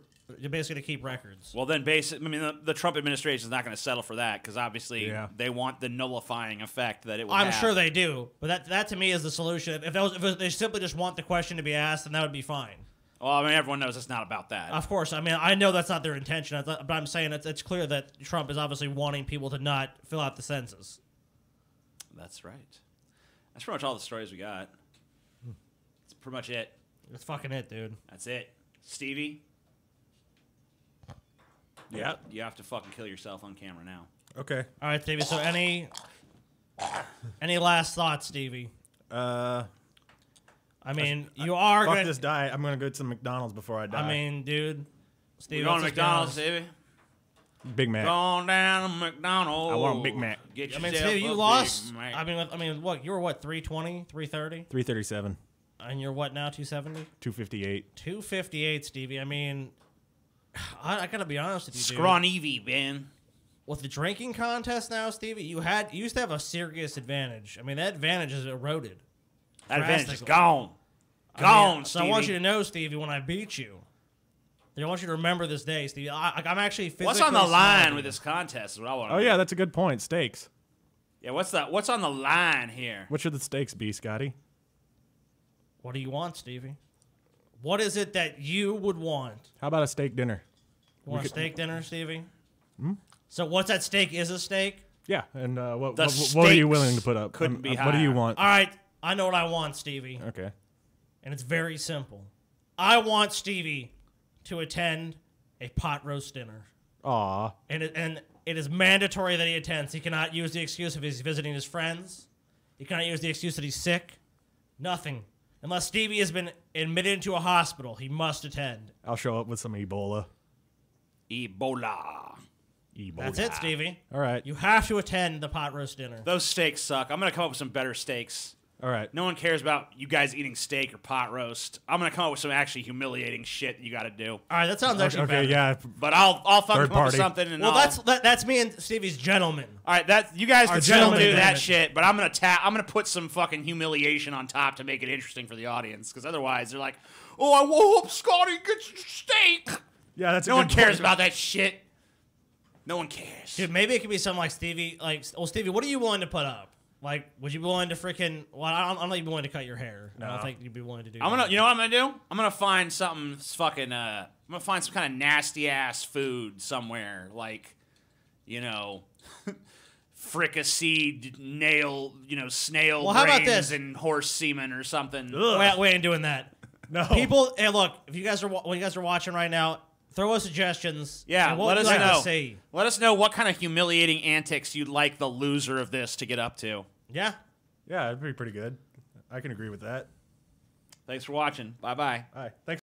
basically to keep records. Well, then, I mean, the Trump administration is not going to settle for that because obviously they want the nullifying effect that it would have. I'm sure they do, but that to me is the solution. If they simply just want the question to be asked, then that would be fine. Well, I mean, everyone knows it's not about that. Of course. I mean, I know that's not their intention, but I'm saying it's clear that Trump is obviously wanting people to not fill out the census. That's right. That's pretty much all the stories we got. That's pretty much it. That's fucking it, dude. That's it. Stevie? Yeah. You have to fucking kill yourself on camera now. Okay. All right, Stevie. So any last thoughts, Stevie? I mean, you are fuck gonna this diet. I'm gonna go to some McDonald's before I die. I mean, dude. Stevie, We're going to McDonald's, Stevie? Big Mac. Going down to McDonald's. I want a Big Mac. Get I yourself mean, Stevie, you a lost. Big Mac. I mean, what? You were what? 320, 330, 337. and you're what now? 270, 258. 258, Stevie. I mean, I gotta be honest with you, dude. Scrawny, man. With the drinking contest now, Stevie, you used to have a serious advantage. I mean, that advantage is eroded. That advantage is drastically. gone. I Gone, mean, so Stevie. I want you to know, Stevie, when I beat you, I want you to remember this day, Stevie. I'm actually physically What's on the line smiling. with this contest is what I want to Oh, know. yeah, that's a good point. Steaks. Yeah, what's on the line here? What should the steaks be, Scotty? What do you want, Stevie? What is it that you would want? How about a steak dinner? You want a steak dinner, Stevie? So what's at stake is a steak? Yeah, and what The are you willing to stakes put up? couldn't be What do you higher. want? All right, I know what I want, Stevie. Okay. And it's very simple. I want Stevie to attend a pot roast dinner. Aw. And it is mandatory that he attends. He cannot use the excuse of he's visiting his friends. He cannot use the excuse that he's sick. Nothing. Unless Stevie has been admitted into a hospital, he must attend. I'll show up with some Ebola. Ebola. That's it, Stevie. All right. You have to attend the pot roast dinner. Those steaks suck. I'm going to come up with some better steaks. All right. No one cares about you guys eating steak or pot roast. I'm going to come up with some actually humiliating shit that you got to do. All right, that sounds actually Okay, better. yeah. But I'll fucking Third come up with party. something. And Well, I'll, that's me and Stevie's gentleman. all right. That you guys Our can still gentleman, do damn that it. shit. But I'm gonna put some fucking humiliation on top to make it interesting for the audience. Because otherwise, they're like, "Oh, I hope Scotty gets steak." Yeah, that's a No good one cares point. about that shit. No one cares. Dude, maybe it could be something like Stevie, Stevie, what are you willing to put up? Like, would you be willing to freaking? Well, I don't think you'd be willing to cut your hair. I don't think you'd be willing to do. I'm gonna, that. you know what I'm gonna do? I'm gonna find something fucking. I'm gonna find some kind of nasty ass food somewhere, like, you know, fricasseed snail Well, how about brains this? and horse semen or something. We ain't doing that. No. People, hey, look, if you guys are when you guys are watching right now, throw us suggestions. Yeah, and what let would us you like know. to see? Let us know what kind of humiliating antics you'd like the loser of this to get up to. Yeah. Yeah, it'd be pretty good. I can agree with that. Thanks for watching. Bye bye. All right. Thanks.